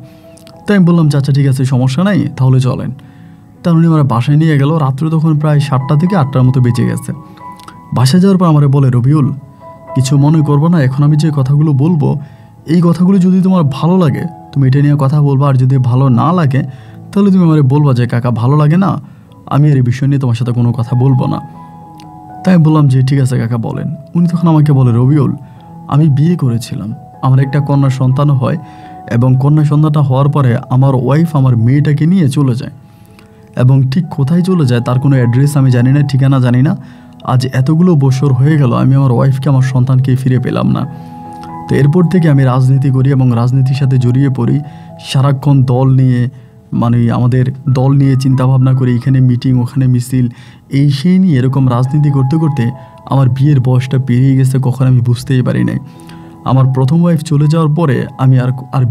তাই আমি বললাম চাচা ঠিক আছে, সমস্যা নাই, তাহলে চলেন। তা উনি আমার বাসায় নিয়ে গেল। রাত্রে তখন প্রায় 7টা থেকে 8টার মতো বেঁচে গেছে। বাসায় যাওয়ার পর আমার বলে, রবিউল, কিছু মনে করবো না, এখন আমি যে কথাগুলো বলবো, এই কথাগুলো যদি তোমার ভালো লাগে তুমি এটা নিয়ে কথা বলবা, আর যদি ভালো না লাগে তাহলে তুমি আমার বলবা যে কাকা ভালো লাগে না, আমি আর এই বিষয় নিয়ে তোমার সাথে কোনো কথা বলবো না। তাই বললাম যে ঠিক আছে কাকা বলেন। উনি তখন আমাকে বলে, রবিউল, আমি বিয়ে করেছিলাম, আমার একটা কন্যা সন্তানও হয়, এবং কন্যা সন্তানটা হওয়ার পরে আমার ওয়াইফ আমার মেয়েটাকে নিয়ে চলে যায়, এবং ঠিক কোথায় চলে যায় তার কোনো অ্যাড্রেস আমি জানি না, ঠিকানা জানি না। আজ এতগুলো বছর হয়ে গেল আমি আমার ওয়াইফকে, আমার সন্তানকে ফিরে পেলাম না। তো এরপর থেকে আমি রাজনীতি করি এবং রাজনীতির সাথে জড়িয়ে পড়ি। সারাক্ষণ দল নিয়ে, মানে আমাদের দল নিয়ে চিন্তাভাবনা করি, এখানে মিটিং ওখানে মিছিল, এই সেই নিয়ে এরকম রাজনীতি করতে করতে আমার বিয়ের বয়সটা পেরিয়ে গেছে, কখন আমি বুঝতেই পারি নাই। আমার প্রথম ওয়াইফ চলে যাওয়ার পরে আমি আর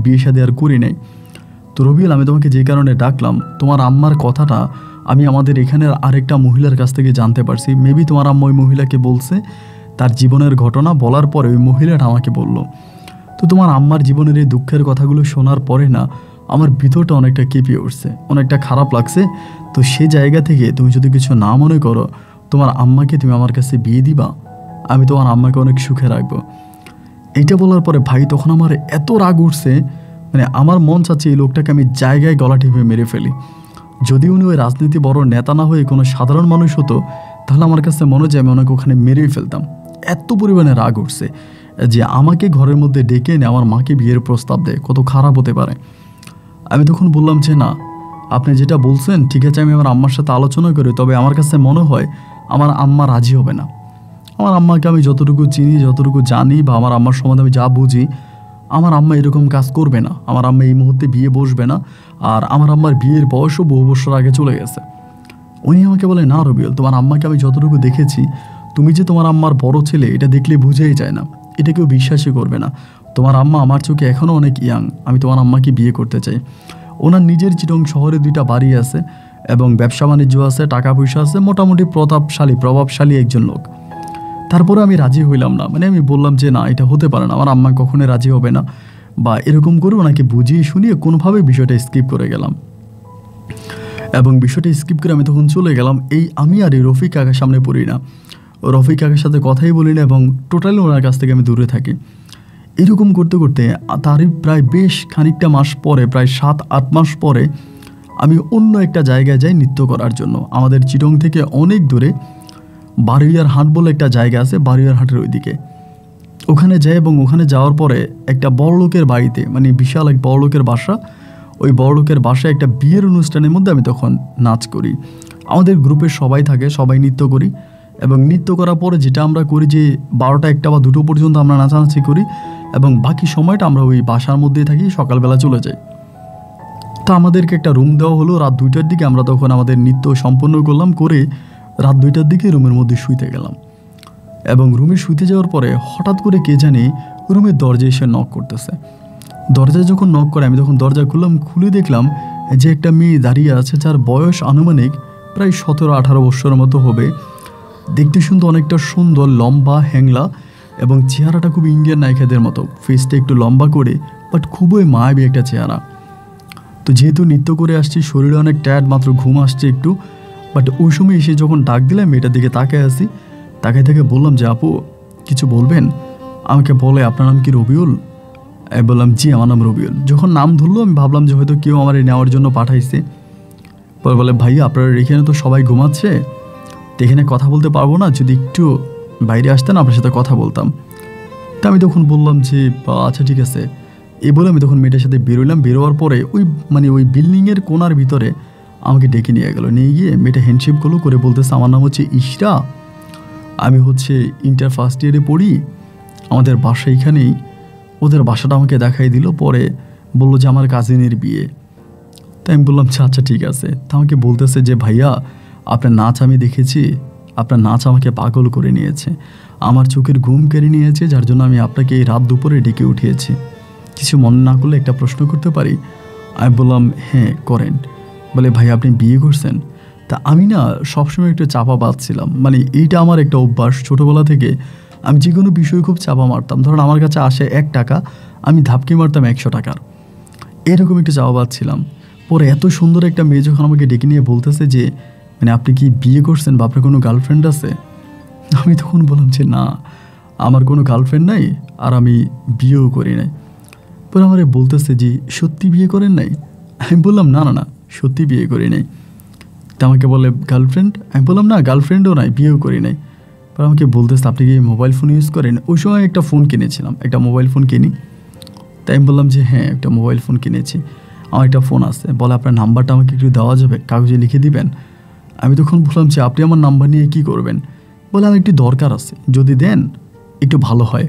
বিয়ে শাদী আর করি নাই। তো রবিউল, আমি তোমাকে যে কারণে ডাকলাম, তোমার আম্মার কথাটা আমি আমাদের এখানের আরেকটা মহিলার কাছ থেকে জানতে পারছি। মেবি তোমার আম্মা ওই মহিলাকে বলছে, তার জীবনের ঘটনা বলার পরে ওই মহিলাটা আমাকে বলল। তো তোমার আম্মার জীবনের এই দুঃখের কথাগুলো শোনার পরে না আমার ভিতরটা অনেকটা কেঁপে উঠছে, অনেকটা খারাপ লাগছে। তো সে জায়গা থেকে তুমি যদি কিছু না মনে করো, তোমার আম্মাকে তুমি আমার কাছে বিয়ে দিবা, আমি তোমার আম্মাকে অনেক সুখে রাখবো। এইটা বলার পরে ভাই তখন আমার এত রাগ উঠছে, মানে আমার মন চাচ্ছে এই লোকটাকে আমি জায়গায় গলা টিপে মেরে ফেলি। যদি উনি ওই রাজনীতি বড় নেতা না হয়ে কোনো সাধারণ মানুষ হতো, তাহলে আমার কাছে মনে হয় আমি ওনাকে ওখানে মেরেই ফেলতাম। এত পরিমাণে রাগ উঠছে যে আমাকে ঘরের মধ্যে ডেকে এনে আমার মাকে বিয়ের প্রস্তাব দেয়, কত খারাপ হতে পারে। আমি তখন বললাম যে না, আপনি যেটা বলছেন ঠিক আছে, আমি আমার আম্মার সাথে আলোচনা করি, তবে আমার কাছে মনে হয় আমার আম্মা রাজি হবে না। আমার আম্মাকে আমি যতটুকু চিনি, যতটুকু জানি, বা আমার আম্মার সম্বন্ধে আমি যা বুঝি, আমার আম্মা এরকম কাজ করবে না। আমার আম্মা এই মুহূর্তে বিয়ে বসবে না, আর আমার আম্মার বিয়ের বয়সও বহু বছর আগে চলে গেছে। উনি আমাকে বলে, না রবিউল, তোমার আম্মাকে আমি যতটুকু দেখেছি, তুমি যে তোমার আম্মার বড় ছেলে এটা দেখলে বুঝেই যায় না, এটা কেউ বিশ্বাসই করবে না। তোমার আম্মা আমার চোখে এখনও অনেক ইয়াং, আমি তোমার আম্মাকে বিয়ে করতে চাই। ওনার নিজের চিটং শহরে 2টা বাড়ি আছে এবং ব্যবসা বাণিজ্য আছে, টাকা পয়সা আছে, মোটামুটি প্রভাবশালী একজন লোক। তারপরে আমি রাজি হইলাম না, মানে আমি বললাম যে না, এটা হতে পারে না, আমার আম্মা কখনোই রাজি হবে না, বা এরকম করে ওনাকে বুঝিয়ে শুনিয়ে কোনোভাবে বিষয়টা স্কিপ করে গেলাম। এবং বিষয়টা স্কিপ করে আমি তখন চলে গেলাম। আমি আর এই রফিক কাকার সামনে পড়ি না, রফিক কাকার সাথে কথাই বলি না, এবং টোটালি ওনার কাছ থেকে আমি দূরে থাকি। এরকম করতে করতে তারই প্রায় বেশ খানিকটা মাস পরে, প্রায় 7-8 মাস পরে, আমি অন্য একটা জায়গায় যাই নৃত্য করার জন্য। আমাদের চিটং থেকে অনেক দূরে বারুইয়ার হাট বলে একটা জায়গা আছে, বারুইয়ার হাটের ওইদিকে। ওখানে যাই, এবং ওখানে যাওয়ার পরে একটা বড়লোকের বাড়িতে, মানে বিশাল এক বড়লোকের বাসা, ওই বড়লোকের বাসায় একটা বিয়ের অনুষ্ঠানের মধ্যে আমি তখন নাচ করি। আমাদের গ্রুপের সবাই থাকে, সবাই নৃত্য করি, এবং নৃত্য করার পরে যেটা আমরা করি যে 12টা 1টা বা 2টো পর্যন্ত আমরা নাচানাচি করি, এবং বাকি সময়টা আমরা ওই বাসার মধ্যেই থাকি, সকালবেলা চলে যাই। তো আমাদেরকে একটা রুম দেওয়া হলো। রাত 2টার দিকে আমরা তখন আমাদের নৃত্য সম্পন্ন করলাম, করে রাত 2টার দিকে রুমের মধ্যে শুইতে গেলাম। এবং রুমে শুইতে যাওয়ার পরে হঠাৎ করে কে জানি রুমের দরজায় এসে নক করতেছে। দরজায় যখন নক করে আমি তখন দরজা খুললাম, খুলে দেখলাম যে একটা মেয়ে দাঁড়িয়ে আছে, যার বয়স আনুমানিক প্রায় 17-18 বছরের মতো হবে। দেখতে শুনতে অনেকটা সুন্দর, লম্বা, হ্যাংলা, এবং চেহারাটা খুব ইন্ডিয়ান নায়িকাদের মতো, ফেসটা একটু লম্বা করে, বাট খুবই মায়াবী একটা চেহারা। তো যেহেতু নৃত্য করে আসছি, শরীরে অনেক টায়ার্ড, মাত্র ঘুম আসছে একটু, বাট ওই সময় এসে যখন ডাক দিলাম মেয়েটার দিকে তাকায় আসি, তাকায় থেকে বললাম যে আপু কিছু বলবেন? আমাকে বলে আপনার নাম কি রবিউল? আমি বললাম জি আমার নাম রবিউল। যখন নাম ধরলো আমি ভাবলাম যে হয়তো কেউ আমার নেওয়ার জন্য পাঠাইছে। পরে বলে ভাইয়া আপনার এখানে তো সবাই ঘুমাচ্ছে, তো এখানে কথা বলতে পারবো না, যদি একটু বাইরে আসতেন আপনার সাথে কথা বলতাম। তা আমি তখন বললাম যে আচ্ছা ঠিক আছে। এই বলে আমি তখন মেয়েটার সাথে বেরোলাম। বেরোয়ার পরে ওই বিল্ডিংয়ের কোনার ভিতরে আমাকে ডেকে নিয়ে গেলো। নিয়ে গিয়ে মেয়েটা হ্যান্ডশেকগুলো করে বলতেছে আমার নাম হচ্ছে ইশরা, আমি হচ্ছে ইন্টার ফার্স্ট ইয়ারে পড়ি, আমাদের বাসা এখানেই। ওদের বাসাটা আমাকে দেখাই দিল। পরে বললো যে আমার কাজিনের বিয়ে। তাই আমি বললাম আচ্ছা ঠিক আছে। তা আমাকে বলতেছে যে ভাইয়া আপনার নাচ আমি দেখেছি, আপনার নাচ আমাকে পাগল করে নিয়েছে, আমার চোখের ঘুম কেড়ে নিয়েছে, যার জন্য আমি আপনাকে এই রাত দুপুরে ডেকে উঠিয়েছি। কিছু মনে না করলে একটা প্রশ্ন করতে পারি? আমি বললাম হ্যাঁ করেন। বলে ভাই আপনি বিয়ে করছেন? তা আমি না সবসময় একটু চাপা পাচ্ছিলাম, মানে এইটা আমার একটা অভ্যাস ছোটোবেলা থেকে। আমি যে কোনো বিষয়ে খুব চাপা মারতাম। ধরুন আমার কাছে আসে 1 টাকা, আমি ধাপকে মারতাম 100 টাকার, এরকম একটু চাপা পাচ্ছিলাম। পরে এত সুন্দর একটা মেয়ে যখন আমাকে ডেকে নিয়ে বলতেছে যে মানে আপনি কি বিয়ে করছেন বা আপনার কোনো গার্লফ্রেন্ড আছে? আমি তখন বললাম যে না আমার কোনো গার্লফ্রেন্ড নাই, আর আমি বিয়েও করি নাই। পরে আমার বলতেছে যে সত্যি বিয়ে করেন নাই? আমি বললাম না না না সত্যি বিয়ে করি নাই। তা আমাকে বলে গার্লফ্রেন্ড? আমি বললাম না গার্লফ্রেন্ডও নাই, বিয়েও করি নাই। পরে আমাকে বলতেছে আপনি কি মোবাইল ফোন ইউজ করেন? ওই সময় একটা ফোন কিনেছিলাম, একটা মোবাইল ফোন কিনি। তাই আমি বললাম যে হ্যাঁ একটা মোবাইল ফোন কিনেছি, আমার একটা ফোন আছে। বলে আপনার নাম্বারটা আমাকে একটু দেওয়া যাবে, কাগজে লিখে দিবেন? আমি তখন বললাম যে আপনি আমার নাম্বার নিয়ে কী করবেন? বলে আমার একটু দরকার আছে, যদি দেন একটু ভালো হয়।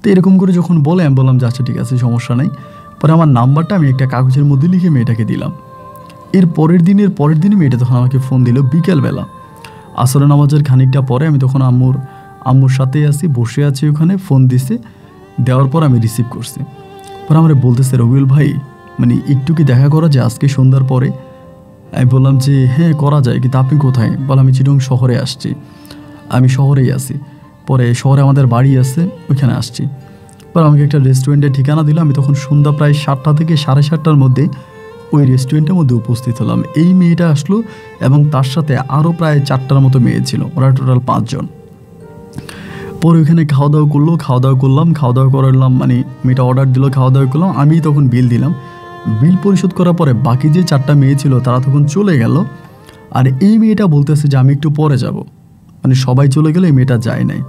তো এরকম করে যখন বলে আমি বললাম যে আচ্ছা ঠিক আছে সমস্যা নেই। পরে আমার নাম্বারটা আমি একটা কাগজের মধ্যে লিখে মেয়েটাকে দিলাম। এর পরের দিনে মেয়েটা তখন আমাকে ফোন দিল বিকেলবেলা, আসরে নামাজের খানিকটা পরে। আমি তখন আম্মুর সাথেই আছি, বসে আছি ওখানে। ফোন দিছে, দেওয়ার পর আমি রিসিভ করছি। পরে আমার বলতেছে রবিউল ভাই মানে একটু কি দেখা করা যায় আজকে সন্ধ্যার পরে? আমি বললাম যে হ্যাঁ করা যায়, কিন্তু আপনি কোথায়? বলে আমি চিটং শহরে আসছি। আমি শহরেই আছি। পরে শহরে আমাদের বাড়ি আছে, ওইখানে আসছি। পরে আমাকে একটা রেস্টুরেন্টের ঠিকানা দিল। আমি তখন সন্ধ্যা প্রায় 7টা থেকে 7:30টার মধ্যে ওই রেস্টুরেন্টের মধ্যে উপস্থিত হলাম। এই মেয়েটা আসলো এবং তার সাথে আরও প্রায় 4টার মতো মেয়ে ছিল, ওরা টোটাল 5 জন। পরে ওইখানে খাওয়া দাওয়া করলাম, খাওয়া দাওয়া করলাম, মানে মেয়েটা অর্ডার দিল, খাওয়া দাওয়া করলাম, আমি তখন বিল দিলাম। বিল পরিশোধ করার পরে বাকি যে 4টা মেয়ে ছিল তারা তখন চলে গেল। আর এই মেয়েটা বলতেছে যে আমি একটু পরে যাব, মানে সবাই চলে গেলে এই মেয়েটা যায় নাই।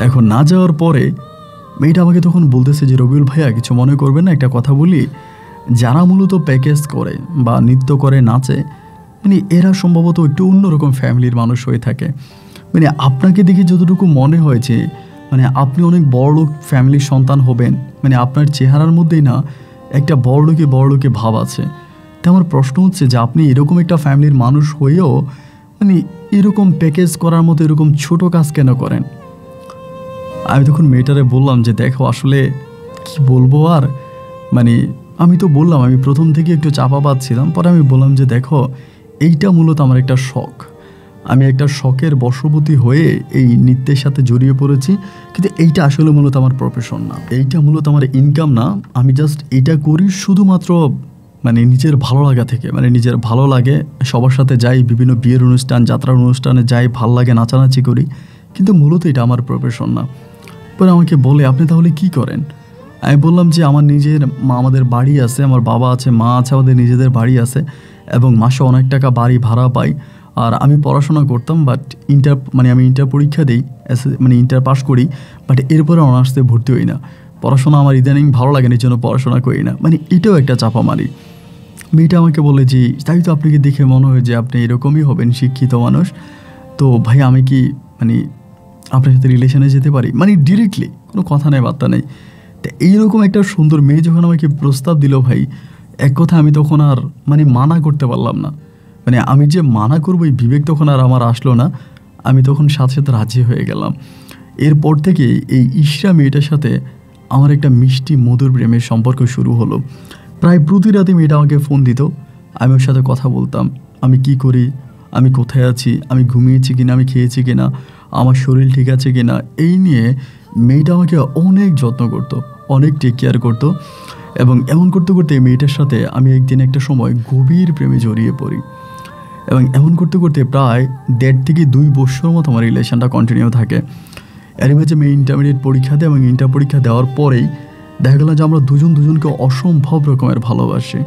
এখন না যাওয়ার পরে মেয়েটা আমাকে তখন বলতেছে যে রবিউল ভাইয়া কিছু মনে করবেন না, একটা কথা বলি, যারা মূলত প্যাকেজ করে বা নৃত্য করে নাচে, মানে এরা সম্ভবত একটু অন্যরকম ফ্যামিলির মানুষ হয়ে থাকে। মানে আপনাকে দেখে যতটুকু মনে হয়েছে মানে আপনি অনেক বড়লোক ফ্যামিলির সন্তান হবেন, মানে আপনার চেহারার মধ্যেই না একটা বড়লোকে ভাব আছে। তো আমার প্রশ্ন হচ্ছে যে আপনি এরকম একটা ফ্যামিলির মানুষ হয়েও মানে এরকম প্যাকেজ করার মতো এরকম ছোট কাজ কেন করেন? আমি তখন মেয়েটারে বললাম যে দেখো আসলে কি বলবো আর, মানে আমি তো বললাম আমি প্রথম থেকে একটু চাপা পাচ্ছিলাম। পরে আমি বললাম যে দেখো এইটা মূলত আমার একটা শখ, আমি একটা শখের বশবর্তী হয়ে এই নৃত্যের সাথে জড়িয়ে পড়েছি, কিন্তু এইটা আসলে মূলত আমার প্রফেশন না, এইটা মূলত আমার ইনকাম না। আমি জাস্ট এটা করি শুধুমাত্র মানে নিজের ভালো লাগা থেকে, মানে নিজের ভালো লাগে, সবার সাথে যাই, বিভিন্ন বিয়ের অনুষ্ঠান যাত্রার অনুষ্ঠানে যাই, ভাল লাগে, নাচানাচি করি, কিন্তু মূলত এটা আমার প্রফেশন না। পরে আমাকে বলে আপনি তাহলে কি করেন? আমি বললাম যে আমাদের বাড়ি আছে, আমার বাবা আছে, মা আছে, আমাদের নিজেদের বাড়ি আছে এবং মাসে অনেক টাকা বাড়ি ভাড়া পাই। আর আমি পড়াশোনা করতাম, বাট আমি ইন্টার পরীক্ষা দিই, মানে ইন্টার পাস করি, বাট এরপরে অনার্সে ভর্তি হই না। পড়াশোনা আমার ইদানিং ভালো লাগে না, এই জন্য পড়াশোনা করি না, মানে এটাও একটা চাপা মারি। মেয়েটা আমাকে বলে যে তাই তো আপনাকে দেখে মনে হয় যে আপনি এরকমই হবেন, শিক্ষিত মানুষ। তো ভাই আমি কি মানে আপনার সাথে রিলেশনে যেতে পারি? মানে ডিরেক্টলি কোনো কথা নেই, বার্তা নেই। তো এইরকম একটা সুন্দর মেয়ে যখন আমাকে প্রস্তাব দিল ভাই, এক কথা আমি তখন আর মানে মানা করতে পারলাম না। মানে আমি যে মানা করবো এই বিবেক তখন আর আমার আসলো না। আমি তখন সাথে সাথে রাজি হয়ে গেলাম। এরপর থেকে এই ইশরা মেয়েটার সাথে আমার একটা মিষ্টি মধুর প্রেমের সম্পর্ক শুরু হলো। প্রায় প্রতি রাতে মেয়েটা আমাকে ফোন দিত, আমি ওর সাথে কথা বলতাম, আমি কি করি, আমি কোথায় আছি, আমি ঘুমিয়েছি কিনা, আমি খেয়েছি কিনা, আমার শরীর ঠিক আছে কিনা, এই নিয়ে মেয়েটা আমাকে অনেক যত্ন করতো, অনেক টেক কেয়ার করতো। এবং এমন করতে করতে মেয়েটার সাথে আমি একদিন একটা সময় গভীর প্রেমে জড়িয়ে পড়ি। এবং এমন করতে করতে প্রায় 1.5 থেকে 2 বছর মতো আমার রিলেশনটা কন্টিনিউ থাকে। এরই মাঝে মেয়ে ইন্টারমিডিয়েট পরীক্ষা দেয় এবং ইন্টার পরীক্ষা দেওয়ার পরেই দেখা গেল যে আমরা দুজন দুজনকে অসম্ভব রকমের ভালোবাসি।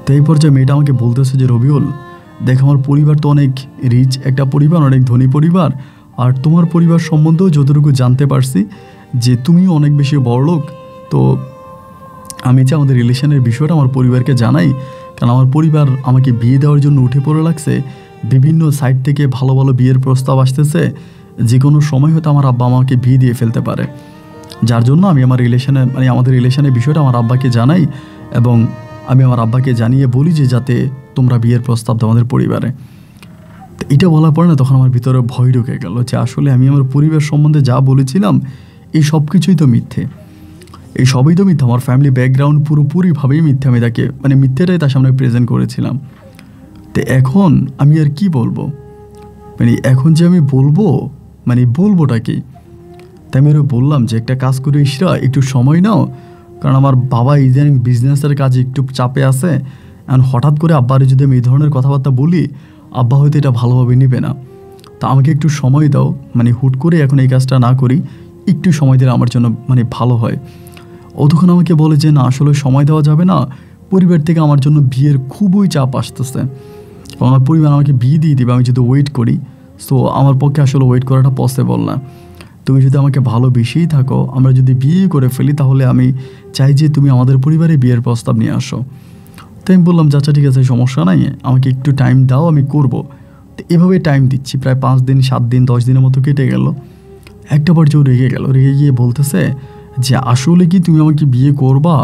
তো এই পর্যায়ে মেয়েটা আমাকে বলতেছে যে রবিউল, দেখ আমার পরিবার তো অনেক রিচ একটা পরিবার, অনেক ধনী পরিবার, আর তোমার পরিবার সম্বন্ধেও যতটুকু জানতে পারছি যে তুমিও অনেক বেশি বড়লোক। তো আমি যে আমাদের রিলেশনের বিষয়টা আমার পরিবারকে জানাই, কারণ আমার পরিবার আমাকে বিয়ে দেওয়ার জন্য উঠে পড়ে লাগছে। বিভিন্ন সাইড থেকে ভালো ভালো বিয়ের প্রস্তাব আসতেছে, যে কোনো সময় হয়তো আমার আব্বা আমাকে বিয়ে দিয়ে ফেলতে পারে। যার জন্য আমি আমার আমাদের রিলেশনের বিষয়টা আমার আব্বাকে জানাই এবং আমি আমার আব্বাকে জানিয়ে বলি যে যাতে তোমরা বিয়ের প্রস্তাব দাও আমাদের পরিবারে। তো এটা বলার পর না তখন আমার ভিতরে ভয় ঢুকে গেল যে আসলে আমি আমার পরিবার সম্বন্ধে যা বলেছিলাম এই সব কিছুই তো মিথ্যে, এই সবই তো মিথ্যা। আমার ফ্যামিলি ব্যাকগ্রাউন্ড পুরোপুরিভাবেই মিথ্যে। আমি তাকে মিথ্যেটাই তার সামনে প্রেজেন্ট করেছিলাম। তো এখন আমি আর কি বলবো, এখন যে আমি বলবো বলবোটা কি? তাই আমি বললাম যে একটা কাজ করে ইসরা, একটু সময় নাও, কারণ আমার বাবা ইদানিং বিজনেসের কাজে একটু চাপে আছে। এখন হঠাৎ করে আব্বারে যদি আমি এই ধরনের কথাবার্তা বলি, আব্বা হয়তো এটা ভালোভাবে নেবে না। তা আমাকে একটু সময় দাও, হুট করে এখন এই কাজটা না করি, একটু সময় দিলে আমার জন্য ভালো হয়। ও তখন আমাকে বলে যে না, আসলে সময় দেওয়া যাবে না, পরিবার থেকে আমার জন্য বিয়ের খুবই চাপ আসতেছে। আমার পরিবার আমাকে বিয়ে দিয়ে দিবে আমি যদি ওয়েট করি। সো আমার পক্ষে আসলে ওয়েট করাটা পসিবল না। তুমি যদি আমাকে ভালোবেসেই থাকো, আমরা যদি বিয়ে করে ফেলি, তাহলে আমি চাই যে তুমি আমাদের পরিবারে বিয়ের প্রস্তাব নিয়ে আসো। তো আমি বললাম আচ্ছা ঠিক আছে, সমস্যা নাই, আমাকে একটু টাইম দাও, আমি করব। তো এভাবে টাইম দিচ্ছি, প্রায় 5 দিন 7 দিন 10 দিনের মতো কেটে গেল। একটা পর্যায়ে রেগে গেল, রেগে গিয়ে বলতেছে যে আসলে কি তুমি আমাকে বিয়ে করবা,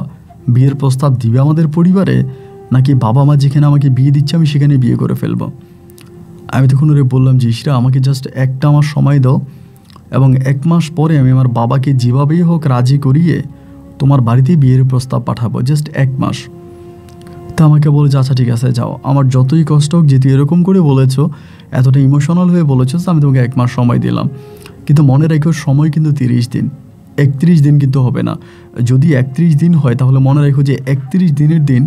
বিয়ের প্রস্তাব দিবে আমাদের পরিবারে, নাকি বাবা মা যেখানে আমাকে বিয়ে দিচ্ছে আমি সেখানে বিয়ে করে ফেলবো? আমি তখন ওরে বললাম যে ইসরা, আমাকে জাস্ট একটা মাস সময় দাও এবং 1 মাস পরে আমি আমার বাবাকে যেভাবেই হোক রাজি করিয়ে তোমার বাড়িতে বিয়ের প্রস্তাব পাঠাবো, জাস্ট 1 মাস। তা আমাকে বলে যে আচ্ছা ঠিক আছে যাও, আমার যতই কষ্ট হোক, যেহেতু এরকম করে বলেছো, এতটা ইমোশনাল হয়ে বলেছো, আমি তোমাকে 1 মাস সময় দিলাম। কিন্তু মনে রেখো সময় কিন্তু 30 দিন, 31 দিন কিন্তু হবে না। যদি 31 দিন হয় তাহলে মনে রেখো যে 31 দিনের দিন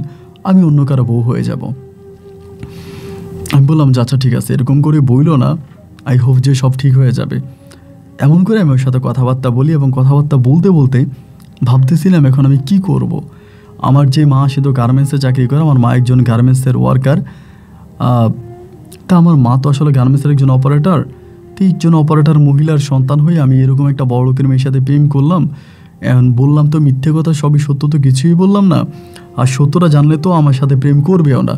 আমি অন্য কারো বউ হয়ে যাব। আমি বললাম যে আচ্ছা ঠিক আছে, এরকম করে বইলো না, আই হোপ যে সব ঠিক হয়ে যাবে। এমন করে আমি ওর সাথে কথাবার্তা বলি এবং কথাবার্তা বলতে বলতে ভাবতেছিলাম এখন আমি কি করব। আমার যে মা, সে তো গার্মেন্টসে চাকরি করে, আমার মা একজন গার্মেন্টসের ওয়ার্কার। তা আমার মা তো আসলে গার্মেন্টসের একজন অপারেটর। তো একজন অপারেটর মহিলার সন্তান হয়ে আমি এরকম একটা বড় লোকের মেয়ের সাথে প্রেম করলাম। এখন বললাম তো মিথ্যে কথা, সবই সত্য তো কিছুই বললাম না। আর সত্যটা জানলে তো আমার সাথে প্রেম করবেও না।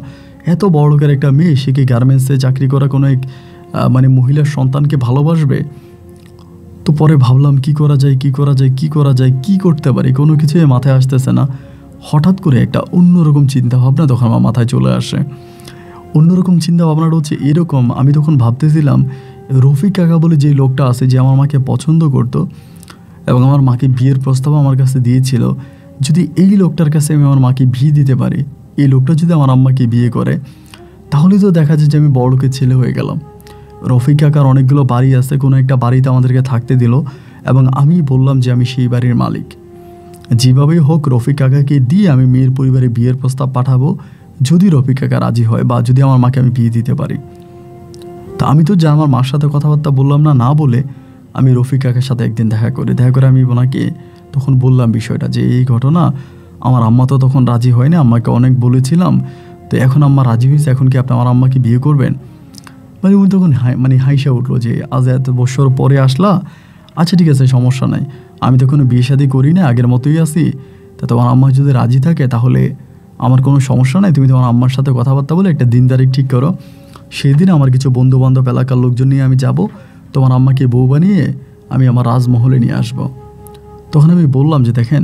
এত বড় লোকের একটা মেয়ে, সে কি গার্মেন্টসে চাকরি করা কোনো এক মহিলার সন্তানকে ভালোবাসবে? তো পরে ভাবলাম কি করা যায়, কি করতে পারি, কোনো কিছুই মাথায় আসতেছে না। হঠাৎ করে একটা অন্যরকম চিন্তাভাবনা তখন আমার মাথায় চলে আসে। অন্যরকম চিন্তাভাবনাটা হচ্ছে এরকম, আমি তখন ভাবতেছিলাম রফিক কাকা বলে যে লোকটা আছে, যে আমার মাকে পছন্দ করতো এবং আমার মাকে বিয়ের প্রস্তাব আমার কাছে দিয়েছিল, যদি এই লোকটার কাছে আমি আমার মাকে বিয়ে দিতে পারি, এই লোকটা যদি আমার আম্মাকে বিয়ে করে, তাহলে তো দেখা যায় যে আমি বড় লোকের ছেলে হয়ে গেলাম। রফিক কাকার অনেকগুলো বাড়ি আছে, কোনো একটা বাড়িতে আমাদেরকে থাকতে দিল এবং আমি বললাম যে আমি সেই বাড়ির মালিক। যেভাবেই হোক রফিক কাকাকে দিয়ে আমি মেয়ের পরিবারে বিয়ের প্রস্তাব পাঠাবো, যদি রফিক কাকা রাজি হয় বা যদি আমার মাকে আমি বিয়ে দিতে পারি। তা আমি তো আমার মার সাথে কথাবার্তা বললাম না বলে আমি রফিক কাকার সাথে একদিন দেখা করে আমি ওনাকে তখন বললাম বিষয়টা, যে এই ঘটনা, আমার আম্মা তো তখন রাজি হয়নি, আম্মাকে অনেক বলেছিলাম, তো এখন আম্মা রাজি হয়েছে, এখন কি আপনি আমার আম্মাকে বিয়ে করবেন? উনি তখন হাইসা উঠলো যে আজ এত বছর পরে আসলা, আচ্ছা ঠিক আছে সমস্যা নাই, আমি তো কোনো বিয়ে শাদী করি না, আগের মতোই আছি, তা তোমার আম্মা যদি রাজি থাকে তাহলে আমার কোনো সমস্যা নাই, তুমি তোমার আম্মার সাথে কথাবার্তা বলে একটা দিন তারিখ ঠিক করো, সেই দিন আমার কিছু বন্ধু বান্ধব এলাকার লোকজন নিয়ে আমি যাব, তোমার আম্মাকে বউ বানিয়ে আমি আমার রাজমহলে নিয়ে আসব। তখন আমি বললাম যে দেখেন,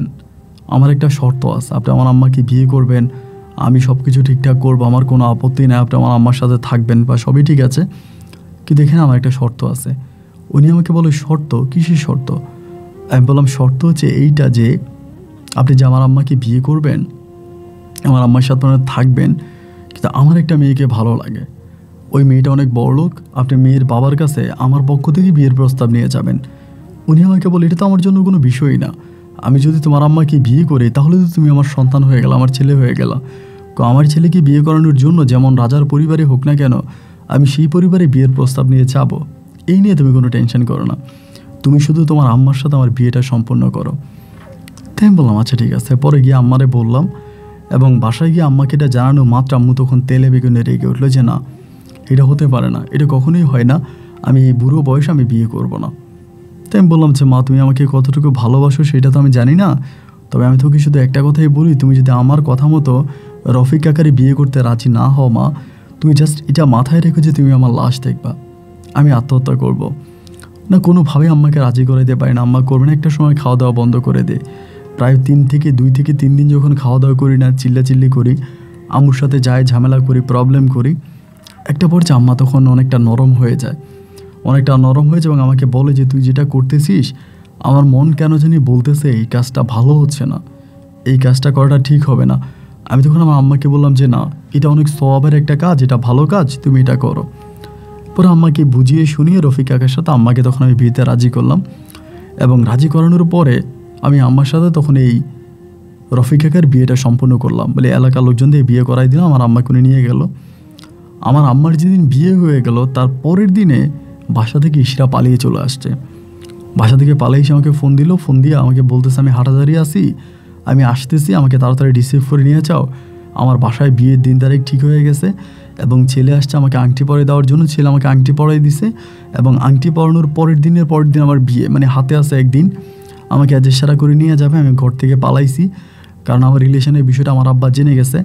আমার একটা শর্ত আছে, আপনি আমার আম্মাকে বিয়ে করবেন, আমি সব কিছু ঠিকঠাক করবো, আমার কোনো আপত্তি নেই, আপনি আমার আম্মার সাথে থাকবেন বা সবই ঠিক আছে, কিন্তু দেখেন আমার একটা শর্ত আছে। উনি আমাকে বলে শর্ত? কিসের শর্ত? আমি বললাম শর্ত হচ্ছে এইটা, যে আপনি যে আমার আম্মাকে বিয়ে করবেন, আমার আম্মার সাথে থাকবেন, কিন্তু আমার একটা মেয়েকে ভালো লাগে, ওই মেয়েটা অনেক বড় লোক, আপনি মেয়ের বাবার কাছে আমার পক্ষ থেকে বিয়ের প্রস্তাব নিয়ে যাবেন। উনি আমাকে বলে এটা তো আমার জন্য কোনো বিষয়ই না, আমি যদি তোমার আম্মাকে বিয়ে করি তাহলে তো তুমি আমার সন্তান হয়ে গেল, আমার ছেলে হয়ে গেল, আমার ছেলেকে বিয়ে করানোর জন্য যেমন রাজার পরিবারে হোক না কেন, আমি সেই পরিবারে বিয়ের প্রস্তাব নিয়ে যাবো, এই নিয়ে তুমি কোনো টেনশন করো না। তুমি শুধু তোমার আম্মার সাথে আমার বিয়েটা সম্পন্ন করো। তাই আমি বললাম আচ্ছা ঠিক আছে। পরে গিয়ে আম্মারে বললাম এবং বাসায় গিয়ে আম্মাকে এটা জানানো মাত্র আম্মু তখন তেলে বেগুনে রেগে উঠলো যে না, এটা হতে পারে না, এটা কখনোই হয় না, আমি এই বুড়ো বয়সে আমি বিয়ে করব না। তাই আমি বললাম যে মা, তুমি আমাকে কতটুকু ভালোবাসো সেটা তো আমি জানি না, তবে আমি তোকে শুধু একটা কথাই বলি, তুমি যদি আমার কথা মতো রফিক কাকারে বিয়ে করতে রাজি না হও মা, তুমি জাস্ট এটা মাথায় রেখো যে তুমি আমার লাশ দেখবা, আমি আত্মহত্যা করব। না, কোনোভাবে আম্মাকে রাজি করাইতে পারি না। আম্মা করবে না, একটা সময় খাওয়া দাওয়া বন্ধ করে দে। প্রায় 2 থেকে 3 দিন যখন খাওয়া দাওয়া করি না, চিল্লাচিল্লি করি, আম্মুর সাথে যাই, ঝামেলা করি, প্রবলেম করি, একটা পর্যায়ে আম্মা তখন অনেকটা নরম হয়ে যায় এবং আমাকে বলে যে তুই যেটা করতেছিস আমার মন কেন জানি বলতেছে এই কাজটা ভালো হচ্ছে না, এই কাজটা করাটা ঠিক হবে না। আমি তখন আমার আম্মাকে বললাম যে না, এটা অনেক সওয়াবের একটা কাজ, এটা ভালো কাজ, তুমি এটা করো। পরে আম্মাকে বুঝিয়ে শুনিয়ে রফিক কাকার সাথে আম্মাকে তখন আমি বিয়েতে রাজি করলাম এবং রাজি করানোর পরে আমি আম্মার সাথে তখন এই রফিক কাকার বিয়েটা সম্পূর্ণ করলাম। বলে এলাকার লোকজন দিয়ে বিয়ে করাই দিলাম, আমার আম্মাকে উনি নিয়ে গেল। আমার আম্মার যেদিন বিয়ে হয়ে গেল তার পরের দিনে বাসা থেকে ইশরা পালিয়ে চলে আসছে। বাসা থেকে পালিয়ে এসে আমাকে ফোন দিয়ে আমাকে বলতেছে আমি হাঁটাদারি আছি, আমি আসতেছি, আমাকে তাড়াতাড়ি রিসিভ করে নিয়ে যাও, আমার বাসায় বিয়ের দিন তারিখ ঠিক হয়ে গেছে এবং ছেলে আসছে আমাকে আংটি পরে দেওয়ার জন্য। ছেলে আমাকে আংটি পরাই দিছে এবং আংটি পরানোর পরের দিন আমার বিয়ে, মানে হাতে আসে একদিন আমাকে অ্যাডজাস্ট করে নিয়ে যাবে। আমি ঘর থেকে পালাইছি কারণ আমার রিলেশনের বিষয়টা আমার আব্বা জেনে গেছে।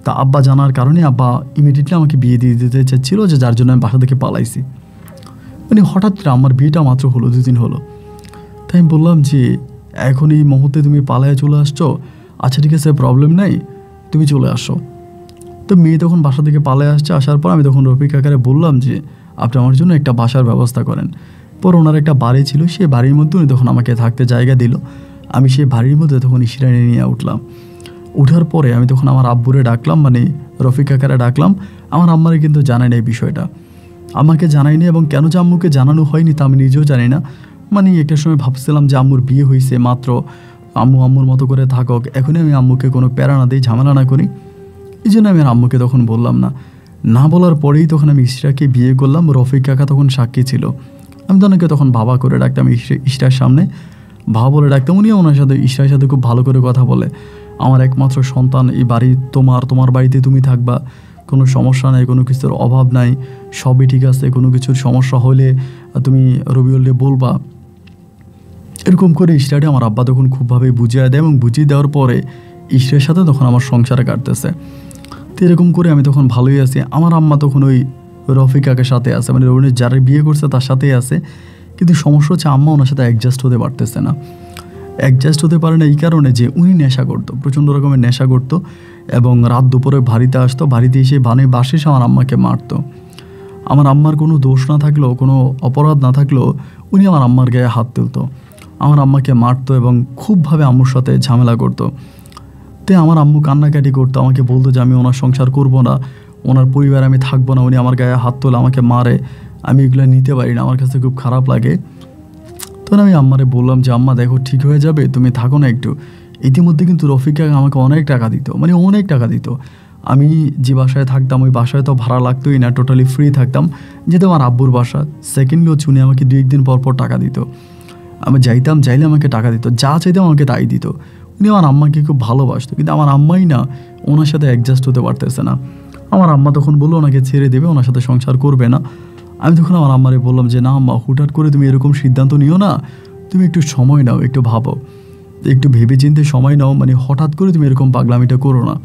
তা আব্বা জানার কারণে আব্বা ইমিডিয়েটলি আমাকে বিয়ে দিয়ে দিতে চাচ্ছিল, যে যার জন্য আমি বাসা থেকে পালাইছি। মানে হঠাৎ করে আমার বিয়েটা মাত্র হলো 2 দিন হলো। তাই আমি বললাম যে এখন এই মুহূর্তে তুমি পালায় চলে আসছো, আচ্ছা ঠিক আছে, প্রবলেম নাই, তুমি চলে আসো। তো মেয়ে তখন বাসা থেকে পালায় আসছে। আসার পর আমি তখন রফিক কাকারে বললাম যে আপনি আমার জন্য একটা বাসার ব্যবস্থা করেন। পর ওনার একটা বাড়ি ছিল, সেই বাড়ির মধ্যে উনি তখন আমাকে থাকতে জায়গা দিল। আমি সেই বাড়ির মধ্যে তখন ইশরানি নিয়ে উঠলাম। উঠার পরে আমি তখন আমার আব্বুরে ডাকলাম, মানে রফিক কাকারে ডাকলাম। আমার আম্মারে কিন্তু জানাই না এই বিষয়টা, আমাকে জানায়নি এবং কেন যে আম্মুকে জানানো হয়নি তা আমি নিজেও জানি না। মানে একটা সময় ভাবছিলাম যে আম্মুর বিয়ে হয়েছে মাত্র, আম্মু আম্মুর মতো করে থাকক, এখনই আমি আম্মুকে কোনো প্যারা না দিই, ঝামেলা না করি, এই জন্য আমি আর আম্মুকে তখন বললাম না বলার পরেই তখন আমি ইশরাকে বিয়ে করলাম। রফিক কাকা তখন সাক্ষী ছিল। আমি তো ওনাকে তখন বাবা করে ডাকতাম, ইশরার সামনে বাবা বলে ডাকতাম। উনিও ওনার সাথে, ইশরার সাথে খুব ভালো করে কথা বলে। আমার একমাত্র সন্তান, এই বাড়ি তোমার বাড়িতে তুমি থাকবা, কোনো সমস্যা নাই, কোনো কিছুর অভাব নাই, সবই ঠিক আছে, কোনো কিছুর সমস্যা হলে তুমি রবিউলকে বলবা। এরকম করে ইশরারে আমার আব্বা তখন খুবভাবে বুঝিয়ে দেয় এবং বুঝিয়ে দেওয়ার পরে ইশরার সাথে তখন আমার সংসারে কাটতেছে। তো এরকম করে আমি তখন ভালোই আছি। আমার আম্মা তখন ওই রফিক কাকার সাথে আছে, মানে রবিনের যারা বিয়ে করছে তার সাথেই আছে। কিন্তু সমস্যা হচ্ছে আম্মা ওনার সাথে অ্যাডজাস্ট হতে পারতেছে না। অ্যাডজাস্ট হতে পারে না এই কারণে যে উনি নেশা করতো, প্রচণ্ড রকমের নেশা করতো এবং রাত দুপুরে বাড়িতে আসতো, বাড়িতে এসে বাসে এসে আমার আম্মাকে মারতো। আমার আম্মার কোনো দোষ না থাকলেও, কোনো অপরাধ না থাকলেও উনি আমার আম্মার গায়ে হাত তুলতো, আমার আম্মাকে মারতো এবং খুবভাবে আম্মুর সাথে ঝামেলা করতো। তে আমার আম্মু কান্নাকাটি করতো, আমাকে বলতো যে আমি ওনার সংসার করব না, ওনার পরিবারে আমি থাকবো না, উনি আমার গায়ে হাত তোলে, আমাকে মারে, আমি এগুলো নিতে পারি না, আমার কাছে খুব খারাপ লাগে। তখন আমি আম্মারে বললাম যে আম্মা দেখো ঠিক হয়ে যাবে, তুমি থাকো না একটু। ইতিমধ্যে কিন্তু রফিক কাকা আমাকে অনেক টাকা দিত, মানে অনেক টাকা দিত। আমি যে বাসায় থাকতাম ওই বাসায় তো ভাড়া লাগতোই না, টোটালি ফ্রি থাকতাম, যেহেতু আমার আব্বুর বাসা। সেকেন্ডলি হচ্ছে উনি আমাকে 2-1 দিন পর টাকা দিত। আমি যাইতাম, চাইলে আমাকে টাকা দিত, যা চাইতাম আমাকে তাই দিত। উনি আমার আম্মাকে খুব ভালোবাসতো, কিন্তু আমার আম্মাই না ওনার সাথে অ্যাডজাস্ট হতে পারতেছে না। আমার আম্মা তখন বললো ওনাকে ছেড়ে দেবে, ওনার সাথে সংসার করবে না। আমি তখন আমার আম্মারে বললাম যে না আম্মা, হুটহাট করে তুমি এরকম সিদ্ধান্ত নিও না, তুমি একটু সময় নাও, একটু ভাবো, একটু ভেবে চিন্তে সময় নাও, মানে হঠাৎ করে তুমি এরকম পাগলামিটা করো না।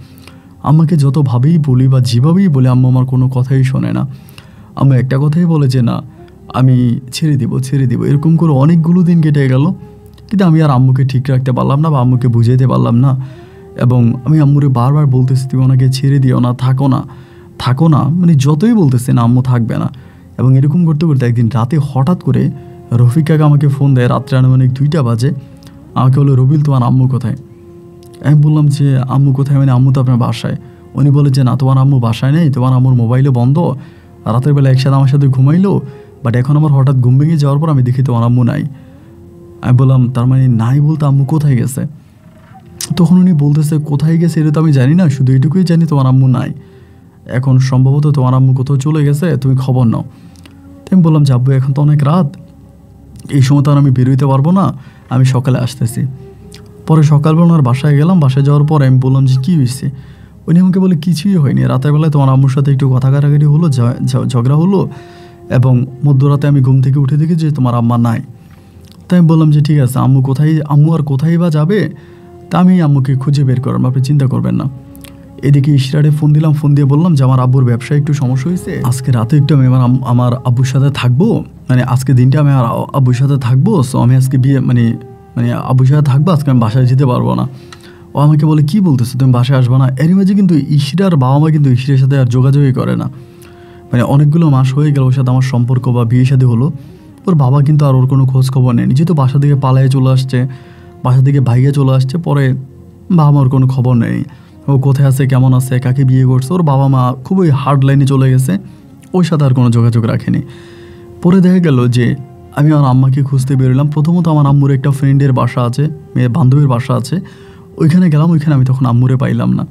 আম্মাকে যতভাবেই বলি বা যেভাবেই বলি আম্মা আমার কোনো কথাই শোনে না। আম্মা একটা কথাই বলে যে না আমি ছেড়ে দিব। এরকম করে অনেকগুলো দিন কেটে গেল, কিন্তু আমি আর আম্মুকে ঠিক রাখতে পারলাম না বা আম্মুকে বুঝাইতে পারলাম না। এবং আমি আম্মুরে বারবার বলতেছি তুমি ওনাকে ছেড়ে দিও না, থাকো না, মানে যতই বলতেছে না আম্মু থাকবে না। এবং এরকম করতে করতে একদিন রাতে হঠাৎ করে রফিক কাকা আমাকে ফোন দেয়, রাত্রে আনুমানিক 2টা বাজে। আমাকে বলে রবিল তোমার আম্মু কোথায়? আমি বললাম যে আম্মু কোথায়, মানে আম্মু তো আপনার বাসায়। উনি বলে যে না তোমার আম্মু বাসায় নেই, তোমার আম্মুর মোবাইলে বন্ধ, রাতের বেলা একসাথে আমার সাথে ঘুমাইলো, বাট এখন আমার হঠাৎ ঘুম ভেঙে যাওয়ার পর আমি দেখি তোমার আম্মু নাই। আমি বললাম তার মানে নাই বলতে আম্মু কোথায় গেছে? তখন উনি বলতেছে কোথায় গেছে এটা তো আমি জানি না, শুধু এইটুকুই জানি তোমার আম্মু নাই, এখন সম্ভবত তোমার আম্মু কোথাও চলে গেছে, তুমি খবর নাও। তো আমি বললাম যে আব্বু এখন তো অনেক রাত, এই সময় তো আর আমি বেরোইতে পারবো না, আমি সকালে আসতেছি। পরে সকালবেলা ওনার বাসায় গেলাম, বাসায় যাওয়ার পরে আমি বললাম যে কী হয়েছে। উনি আমাকে বলে কিছুই হয়নি, রাতের বেলায় তোমার আম্মুর সাথে একটু কথা কাটাকাটি হলো, ঝগড়া হলো, এবং মধ্যরাতে আমি ঘুম থেকে উঠে দেখি যে তোমার আম্মা নাই। তাই আমি বললাম যে ঠিক আছে, আম্মু আর কোথায় বা যাবে, তা আমি আম্মুকে খুঁজে বের করলাম, আপনি চিন্তা করবেন না। এদিকে ইশরারে ফোন দিলাম, ফোন দিয়ে বললাম যে আমার আব্বুর ব্যবসায় একটু সমস্যা হয়েছে, আজকে রাতে একটু আমি আমার আব্বুর সাথে থাকবো, মানে আজকে দিনটা আমি আব্বুর সাথে থাকবো, সো আমি আজকে মানে আব্বুর সাথে থাকবো, আজকে আমি বাসায় যেতে পারবো না। ও আমাকে বলে কি বলতেছো, তুমি বাসায় আসবে না? এর মাঝে কিন্তু ইশরার বাবা মা কিন্তু ইশরার সাথে আর যোগাযোগই করে না, মানে অনেকগুলো মাস হয়ে গেল ওর সাথে আমার সম্পর্ক বা বিয়ে শাদী হলো, ওর বাবা কিন্তু আর ওর কোনো খোঁজ খবর নেয়নি। যেহেতু বাসা থেকে পালায়ে চলে আসছে, বাসা থেকে ভাইয়া চলে আসছে, পরে বাবা মার কোনো খবর নেই, ও কোথায় আছে, কেমন আছে, কাকে বিয়ে করছে। ওর বাবা মা খুবই হার্ড লাইনে চলে গেছে, ওর সাথে আর কোনো যোগাযোগ রাখেনি। পরে দেখা গেল যে আমি আমার আম্মাকে খুঁজতে বেরোলাম। প্রথমত আমার আম্মুর একটা ফ্রেন্ডের বাসা আছে, মেয়ের বান্ধবীর বাসা আছে, ওইখানে গেলাম। ওইখানে আমি তখন আম্মুরে পাইলাম না।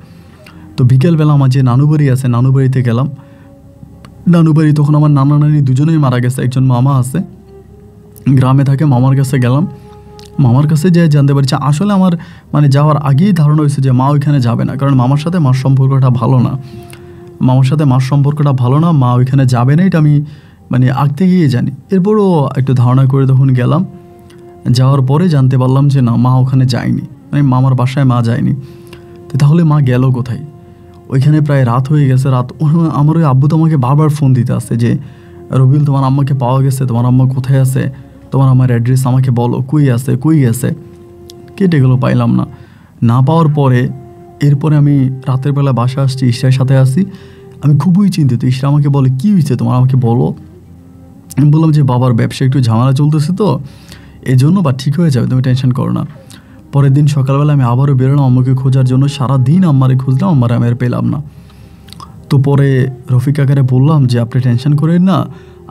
তো বিকেলবেলা আমার যে নানু বাড়ি আছে, নানু বাড়িতে গেলাম। নানু বাড়ি তখন আমার নানা নানি দুজনেই মারা গেছে, একজন মামা আছে গ্রামে থাকে, মামার কাছে গেলাম। মামার কাছে যে জানতে পারছি আসলে আমার মানে যাওয়ার আগেই ধারণা হয়েছে যে মা ওইখানে যাবে না, কারণ মামার সাথে মার সম্পর্কটা ভালো না, মা ওইখানে যাবে না, এটা আমি মানে আগ থেকেই জানি। এরপরও একটু ধারণা করে তখন গেলাম, যাওয়ার পরে জানতে পারলাম যে না, মা ওখানে যায়নি, মানে মামার বাসায় মা যায়নি। তো তাহলে মা গেল কোথায়? ওইখানে প্রায় রাত হয়ে গেছে। আমার ওই আব্বু তো আমাকে বারবার ফোন দিতে আসছে যে রবিউল, তোমার আম্মাকে পাওয়া গেছে, তোমার আম্মা কোথায় আছে, তোমার আমার অ্যাড্রেস আমাকে বলো, কই আছে। কেটে গেলো, পাইলাম না পাওয়ার পরে এরপরে আমি রাতের বেলা বাসা আসছি, ইশরার সাথে আসি, আমি খুবই চিন্তিত। ইশরা আমাকে বলে কী হয়েছে তোমার, আমাকে বলো। আমি বললাম যে বাবার ব্যবসা একটু ঝামেলা চলতেছে, তো এই জন্য বা ঠিক হয়ে যাবে, তুমি টেনশন করো না। পরের দিন সকালবেলা আমি আবারও বেরোলাম আম্মুকে খোঁজার জন্য, সারাদিন আম্মারে খুঁজলাম, আমি আর পেলাম না। তো পরে রফিক কাকারে বললাম যে আপনি টেনশন করেন না,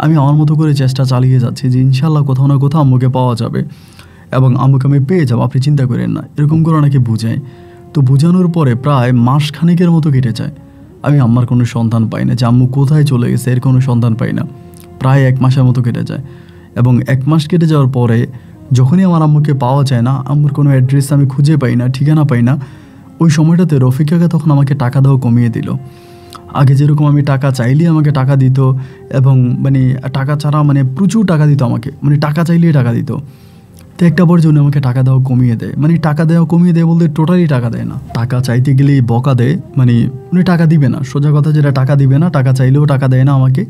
আমি আমার মতো করে চেষ্টা চালিয়ে যাচ্ছি, যে ইনশাল্লাহ কোথাও না কোথাও আম্মুকে পাওয়া যাবে এবং আম্মুকে আমি পেয়ে যাবো, আপনি চিন্তা করেন না, এরকম করে অনেকে বুঝায়। তো বোঝানোর পরে প্রায় মাস খানিকের মতো কেটে যায়, আমি আম্মার কোনো সন্ধান পাই না, যে আম্মু কোথায় চলে গেছে এর কোনো সন্ধান পাই না। প্রায় 1 মাসের মতো কেটে যায়, এবং 1 মাস কেটে যাওয়ার পরে যখনই আমার আম্মুকে পাওয়া যায় না, আম্মুর কোনো অ্যাড্রেস আমি খুঁজে পাই না, ঠিকানা পাই না, ওই সময়টাতে রফিক কাকা তখন আমাকে টাকা দেওয়া কমিয়ে দিল। আগে যেরকম আমি টাকা চাইলেই আমাকে টাকা দিত, এবং মানে টাকা ছাড়া মানে প্রচুর টাকা দিত আমাকে, মানে টাকা চাইলেই টাকা দিত। তো একটা পর্যায়ে আমাকে টাকা দেওয়া কমিয়ে দেয়, মানে টাকা দেওয়া কমিয়ে দেয় বলতে টোটালি টাকা দেয় না, টাকা চাইতে গেলেই বকা দেয়, মানে উনি টাকা দিবে না, সোজা কথা যেটা টাকা দিবে না, টাকা চাইলেও টাকা দেয় না আমাকে।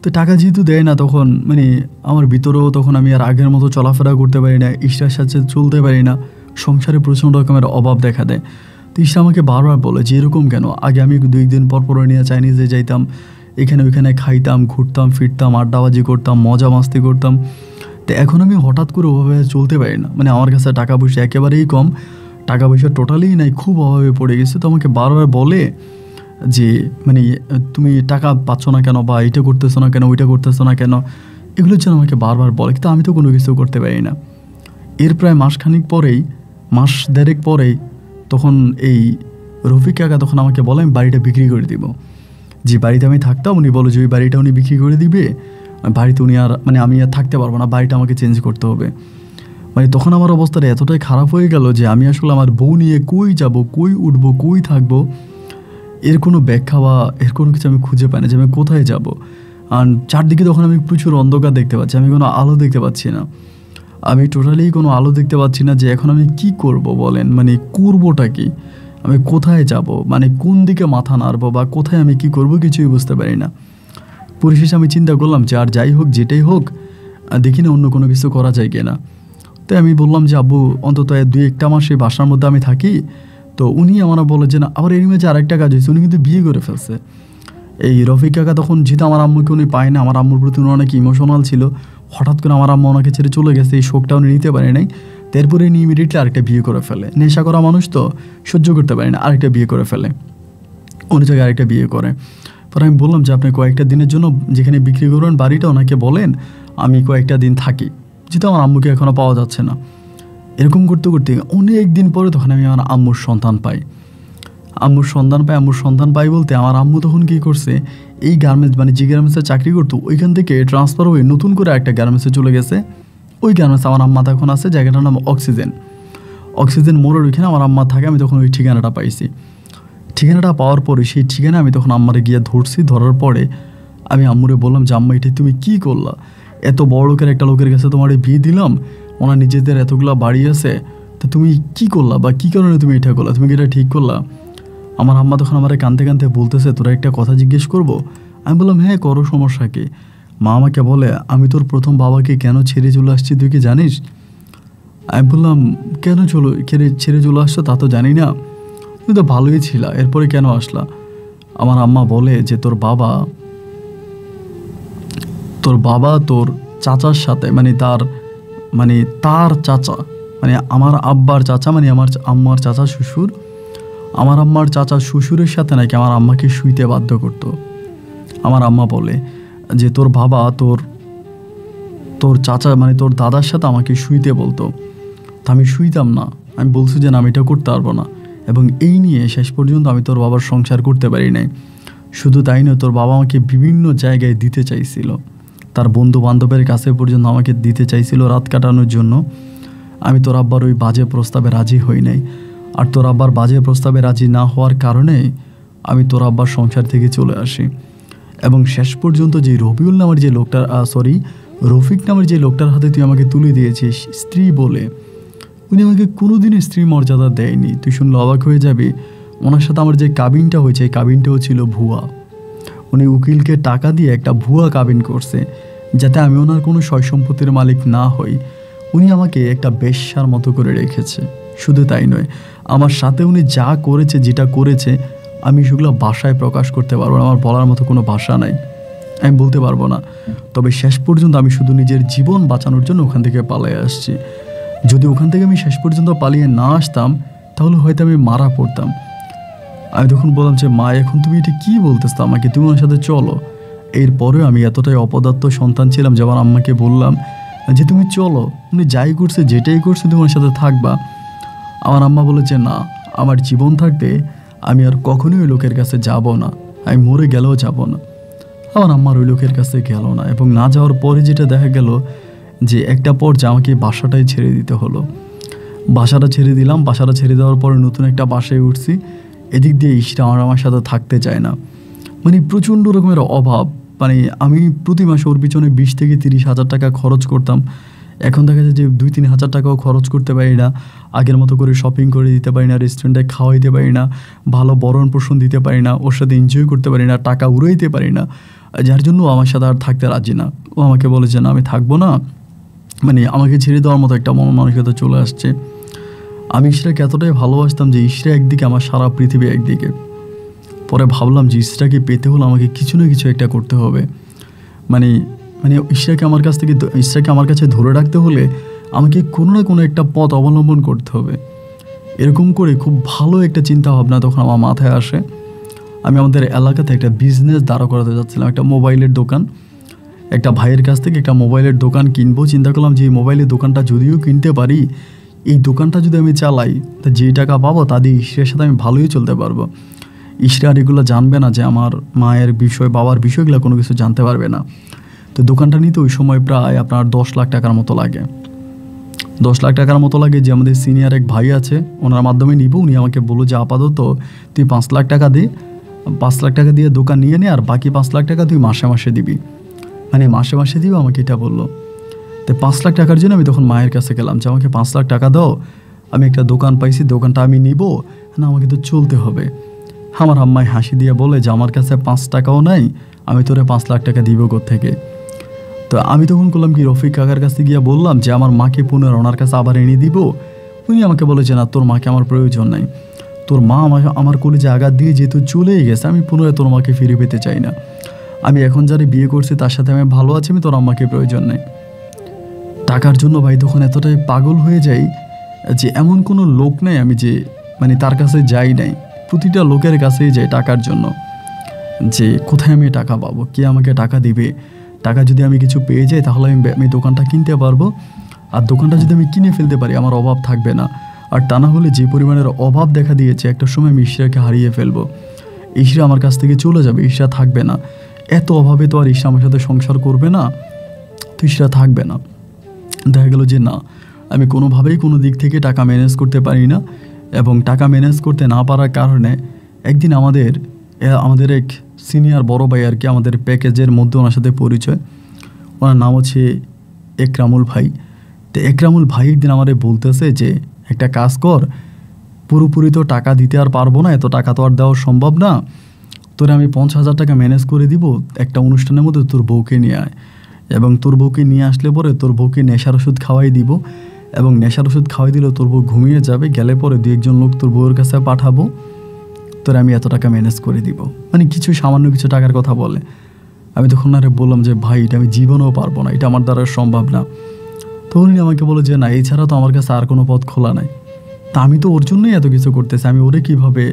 তো টাকা যেহেতু দেয় না, তখন মানে আমার ভিতরেও তখন আমি আর আগের মতো চলাফেরা করতে পারি না, ইশরার সাথে চলতে পারি না, সংসারে প্রচণ্ড রকমের অভাব দেখা দেয়। তো ইশরা আমাকে বারবার বলে যে এরকম কেন, আগে আমি 2 দিন পর নিয়ে চাইনিজে যাইতাম, এখানে ওইখানে খাইতাম, ঘুরতাম ফিরতাম, আড্ডাবাজি করতাম, মজা মাস্তি করতাম, তো এখন আমি হঠাৎ করে ওভাবে চলতে পারি না, মানে আমার কাছে টাকা পয়সা একেবারেই কম, টাকা পয়সা টোটালি নাই, খুব অভাবে পড়ে গেছে। তো আমাকে বারবার বলে যে মানে তুমি টাকা পাচ্ছ না কেন, বা এটা করতেছো না কেন, ওইটা করতেছো না কেন, এগুলোর জন্য আমাকে বারবার বলে, কিন্তু আমি তো কোনো কিছু করতে পারি না। এর প্রায় মাস দেড়েক পরেই তখন এই রফিক কাকা তখন আমাকে বলে আমি বাড়িটা বিক্রি করে দিব। যে বাড়িতে আমি থাকতাম, উনি বলো যে ওই বাড়িটা উনি বিক্রি করে দিবে, বাড়িতে উনি আর মানে আমি আর থাকতে পারবো না, বাড়িটা আমাকে চেঞ্জ করতে হবে। মানে তখন আমার অবস্থাটা এতটাই খারাপ হয়ে গেল যে আমি আসলে আমার বউ নিয়ে কই যাব, কই উঠবো, কই থাকবো, এর কোনো ব্যাখ্যা বা এর কোনো কিছু আমি খুঁজে পাই না যে আমি কোথায় যাব। আর চারদিকে তখন আমি প্রচুর অন্ধকার দেখতে পাচ্ছি, আমি কোনো আলো দেখতে পাচ্ছি না, আমি টোটালি কোনো আলো দেখতে পাচ্ছি না, যে এখন আমি কি করব বলেন, মানে করবোটা কি, আমি কোথায় যাব, মানে কোন দিকে মাথা নাড়বো বা কোথায় আমি কি করব, কিছুই বুঝতে পারি না। পরিশেষে আমি চিন্তা করলাম যে আর যাই হোক, যেটাই হোক, দেখি না অন্য কোনো কিছু করা যায় কিনা। তাই আমি বললাম যে আব্বু অন্তত 2-1 মাস এই বাসার মধ্যে আমি থাকি। তো উনি আমার বলে যে না, আবার এর মাঝে আরেকটা কাজ হয়েছে, উনি কিন্তু বিয়ে করে ফেলছে। এই রফিক কাকা তখন যেহেতু আমার আম্মুকে উনি পায় না, আমার আম্মুর প্রতি উনি অনেক ইমোশনাল ছিল, হঠাৎ করে আমার আম্মু ওনাকে ছেড়ে চলে গেছে, এই শোকটা উনি নিতে পারে নাই। তারপরে উনি ইমিডিয়েটলি আরেকটা বিয়ে করে ফেলে, নেশা করা মানুষ তো সহ্য করতে পারে না, আরেকটা বিয়ে করে ফেলে, অন্য জায়গায় আরেকটা বিয়ে করে। পরে আমি বললাম যে আপনি কয়েকটা দিনের জন্য যেখানে বিক্রি করবেন বাড়িটা, ওনাকে বলেন আমি কয়েকটা দিন থাকি, যেহেতু আমার আম্মুকে এখনও পাওয়া যাচ্ছে না। এরকম করতে করতে অনেক দিন পরে তখন আমি আমার আম্মুর সন্ধান পাই, আম্মুর সন্ধান পাই বলতে আমার আম্মু তখন কী করছে, এই গার্মেন্টস মানে যে গার্মেন্টসে চাকরি করতো ওইখান থেকে ট্রান্সফার হয়ে নতুন করে একটা গার্মেন্টসে চলে গেছে, ওই গার্মেন্টস আমার আম্মা তখন আছে, জায়গাটার নাম অক্সিজেন মোড়ের ওইখানে আমার আম্মা থাকে। আমি তখন ওই ঠিকানাটা পাইছি। ঠিকানাটা পাওয়ার পরে সেই ঠিকানা আমি তখন আম্মারে গিয়ে ধরছি। ধরার পরে আমি আম্মুরে বললাম যে আম্মা, এটা তুমি কী করলা? এত বড় লোকের একটা লোকের কাছে তোমার বিয়ে দিলাম, ওনার নিজেদের এতগুলো বাড়ি আছে, তো তুমি কী করলা বা কী কারণে তুমি এটা করলা? তুমি কি এটা ঠিক করলা? আমার আম্মা তখন আমার কাঁদতে কাঁদতে বলতেছে, তোরা একটা কথা জিজ্ঞেস করবো? আমি বললাম, হ্যাঁ করো, সমস্যা কি? মা আমাকে বলে, আমি তোর প্রথম বাবাকে কেন ছেড়ে চলে আসছি তুই কি জানিস? আমি বললাম, কেন ছেড়ে চলে আসছো তা তো জানি না, তুমি তো ভালোই ছিলা, এরপরে কেন আসলা? আমার আম্মা বলে যে তোর বাবা তোর চাচার সাথে, তার চাচা, আমার আব্বার চাচা, আমার আম্মার চাচা শ্বশুর, আমার আম্মার চাচা শ্বশুরের সাথে নাকি আমার আম্মাকে শুইতে বাধ্য করতো। আমার আম্মা বলে যে তোর বাবা তোর চাচা তোর দাদার সাথে আমাকে শুইতে বলতো, তা আমি শুইতাম না। আমি বলছি যে না, আমি এটা করতে পারবো না। এবং এই নিয়ে শেষ পর্যন্ত আমি তোর বাবার সংসার করতে পারি নাই। শুধু তাই নয়, তোর বাবা আমাকে বিভিন্ন জায়গায় দিতে চাইছিল, তার বন্ধু বান্ধবের কাছে পর্যন্ত আমাকে দিতে চাইছিল রাত কাটানোর জন্য। আমি তোর আব্বার ওই বাজে প্রস্তাবে রাজি হই নাই। আর তোর আব্বার বাজে প্রস্তাবে রাজি না হওয়ার কারণে আমি তোর আব্বার সংসার থেকে চলে আসি। এবং শেষ পর্যন্ত যে রফিক নামের যে লোকটার হাতে তুই আমাকে তুলে দিয়েছিস স্ত্রী বলে, উনি আমাকে কোনোদিনই স্ত্রী মর্যাদা দেয়নি। তুই শুনলে অবাক হয়ে যাবি, ওনার সাথে আমার যে কাবিনটা হয়েছে এই কাবিনটাও ছিল ভুয়া। উনি উকিলকে টাকা দিয়ে একটা ভুয়া কাবিন করছে, যাতে আমি ওনার কোনো সয় সম্পত্তির মালিক না হই। উনি আমাকে একটা বেশ্যার মতো করে রেখেছে। শুধু তাই নয়, আমার সাথে উনি যেটা করেছে আমি সেগুলো ভাষায় প্রকাশ করতে পারবো না। আমার বলার মতো কোনো ভাষা নাই, আমি বলতে পারবো না। তবে শেষ পর্যন্ত আমি শুধু নিজের জীবন বাঁচানোর জন্য ওখান থেকে পালিয়ে আসছি। যদি ওখান থেকে আমি শেষ পর্যন্ত পালিয়ে না আসতাম, তাহলে হয়তো আমি মারা পড়তাম। আমি তখন বললাম যে মা, এখন তুমি এটা কী বলতেছ আমাকে, তুমি ওনার সাথে চলো। এরপরেও আমি এতটাই অপদার্থ সন্তান ছিলাম যে আমার আম্মাকে বললাম যে তুমি চলো, উনি যাই করছে যেটাই করছে তুমি ওনার সাথে থাকবা। আমার আম্মা বলেছে না, আমার জীবন থাকতে আমি আর কখনোই ওই লোকের কাছে যাব না, আমি মরে গেলেও যাব না। আমার আম্মার ওই লোকের কাছে গেল না, এবং না যাওয়ার পরে যেটা দেখা গেল যে একটা পর্যায়ে আমাকে বাসাটাই ছেড়ে দিতে হলো। বাসাটা ছেড়ে দিলাম। বাসাটা ছেড়ে দেওয়ার পরে নতুন একটা বাসায় উঠছি। এদিক দিয়ে ইশরা আমার সাথে থাকতে চায় না, প্রচণ্ড রকমের অভাব। আমি প্রতি মাসে ওর পিছনে 20 থেকে 30 হাজার টাকা খরচ করতাম। এখন দেখা যায় যে 2-3 হাজার টাকাও খরচ করতে পারি না, আগের মতো করে শপিং করে দিতে পারি না, রেস্টুরেন্টে খাওয়াইতে পারি না, ভালো ভরণ পোষণ দিতে পারি না, ওর সাথে এনজয় করতে পারি না, টাকা উড়াইতে পারি না, যার জন্য আমার সাথে আর থাকতে রাজি না। ও আমাকে বলে যে না, আমি থাকবো না, আমাকে ছেড়ে দেওয়ার মতো একটা মন মানসিকতা চলে আসছে। আমি ইশরাকে এতটাই ভালোবাসতাম যে ইশরা একদিকে, আমার সারা পৃথিবী একদিকে। পরে ভাবলাম যে ইশরাকে পেতে হলে আমাকে কিছু না কিছু একটা করতে হবে। ইশরাকে আমার কাছে ধরে রাখতে হলে আমাকে কোনো না কোনো একটা পথ অবলম্বন করতে হবে। এরকম করে খুব ভালো একটা চিন্তা ভাবনা তখন আমার মাথায় আসে। আমি আমাদের এলাকাতে একটা বিজনেস দাঁড়া করাতে যাচ্ছিলাম, একটা মোবাইলের দোকান। একটা ভাইয়ের কাছ থেকে একটা মোবাইলের দোকান কিনবো। চিন্তা করলাম যে এই মোবাইলের দোকানটা যদিও কিনতে পারি, এই দোকানটা যদি আমি চালাই, তা যেই টাকা পাবো তা দিয়ে ইশরার সাথে আমি ভালোই চলতে পারবো। ইশরা আর এগুলো জানবে না যে আমার মায়ের বিষয়, বাবার বিষয়গুলো কোনো কিছু জানতে পারবে না। তো দোকানটা নিতে ওই সময় প্রায় আপনার 10 লাখ টাকার মতো লাগে। 10 লাখ টাকার মতো লাগে। যে আমাদের সিনিয়র এক ভাই আছে, ওনার মাধ্যমে নিব। উনি আমাকে বললো যে আপাতত তুই 5 লাখ টাকা দে, 5 লাখ টাকা দিয়ে দোকান নিয়ে নে, আর বাকি 5 লাখ টাকা তুই মাসে মাসে দিবি। মাসে মাসে দিবি, আমাকে এটা বললো। তো 5 লাখ টাকার জন্য আমি তখন মায়ের কাছে গেলাম যে আমাকে 5 লাখ টাকা দাও, আমি একটা দোকান পাইছি, দোকানটা আমি নিব না, আমাকে তো চলতে হবে। আমার আম্মাই হাসি দিয়ে বলে যে আমার কাছে 5 টাকাও নাই, আমি তোরে 5 লাখ টাকা দিব কোত্থেকে। তো আমি তখন করলাম কি, রফিক কাকার কাছে গিয়ে বললাম যে আমার মাকে পুনরায় ওনার কাছে আবার এনে দিব। উনি আমাকে বলে যে না, তোর মাকে আমার প্রয়োজন নাই, তোর মা আমার কলেজে আঘাত দিয়ে যেহেতু চলেই গেছে, আমি পুনরায় তোর মাকে ফিরে পেতে চাই না। আমি এখন যারা বিয়ে করছি তার সাথে আমি ভালো আছি, আমি তোর আম্মাকে প্রয়োজন নেই। টাকার জন্য ভাই তখন এতটাই পাগল হয়ে যাই যে এমন কোনো লোক নেই আমি যে তার কাছে যাই নাই। প্রতিটা লোকের কাছেই যাই টাকার জন্য, যে কোথায় আমি টাকা পাবো, কে আমাকে টাকা দিবে। টাকা যদি আমি কিছু পেয়ে যাই তাহলে আমি দোকানটা কিনতে পারবো, আর দোকানটা যদি আমি কিনে ফেলতে পারি আমার অভাব থাকবে না। আর তা না হলে যে পরিমাণের অভাব দেখা দিয়েছে, একটা সময় আমি ইশরাকে হারিয়ে ফেলবো, ইশরা আমার কাছ থেকে চলে যাবে, ইশরা থাকবে না। এত অভাবে তো আর ইশরা আমার সাথে সংসার করবে না, তো ইশরা থাকবে না। দেখা গেল যে না, আমি কোনোভাবেই কোনো দিক থেকে টাকা ম্যানেজ করতে পারি না, এবং টাকা ম্যানেজ করতে না পারার কারণে একদিন আমাদের এক সিনিয়র বড় ভাই আর কি, আমাদের প্যাকেজের মধ্যে ওনার সাথে পরিচয়। ওনার নাম হচ্ছে একরামুল ভাই। তো একরামুল ভাই একদিন আমাদের বলতেছে যে একটা কাজ কর, পুরোপুরি তো টাকা দিতে আর পারবো না, এত টাকা তো আর দেওয়া সম্ভব না, তোরে আমি 50,000 টাকা ম্যানেজ করে দিব, একটা অনুষ্ঠানের মধ্যে তোর বউকে নিয়ে আয়, এবং তোর বউকে নিয়ে আসলে পরে তোর বউকে নেশার ওষুধ খাওয়াই দিব, এবং নেশার ওষুধ খাওয়াই দিলে তোর বউ ঘুমিয়ে যাবে, গেলে পরে 2-1 লোক তোর বউয়ের কাছে পাঠাবো, তোরে আমি এত টাকা ম্যানেজ করে দিব। মানে কিছু সামান্য কিছু টাকার কথা বলে। আমি তখন আরে বললাম যে ভাই, এটা আমি জীবনেও পারবো না, এটা আমার দ্বারা সম্ভব না। তো উনি আমাকে বলে যে না, এছাড়া তো আমার কাছে আর কোনো পথ খোলা নাই। তা আমি তো ওর জন্যই এত কিছু করতেছি, আমি ওরে কীভাবে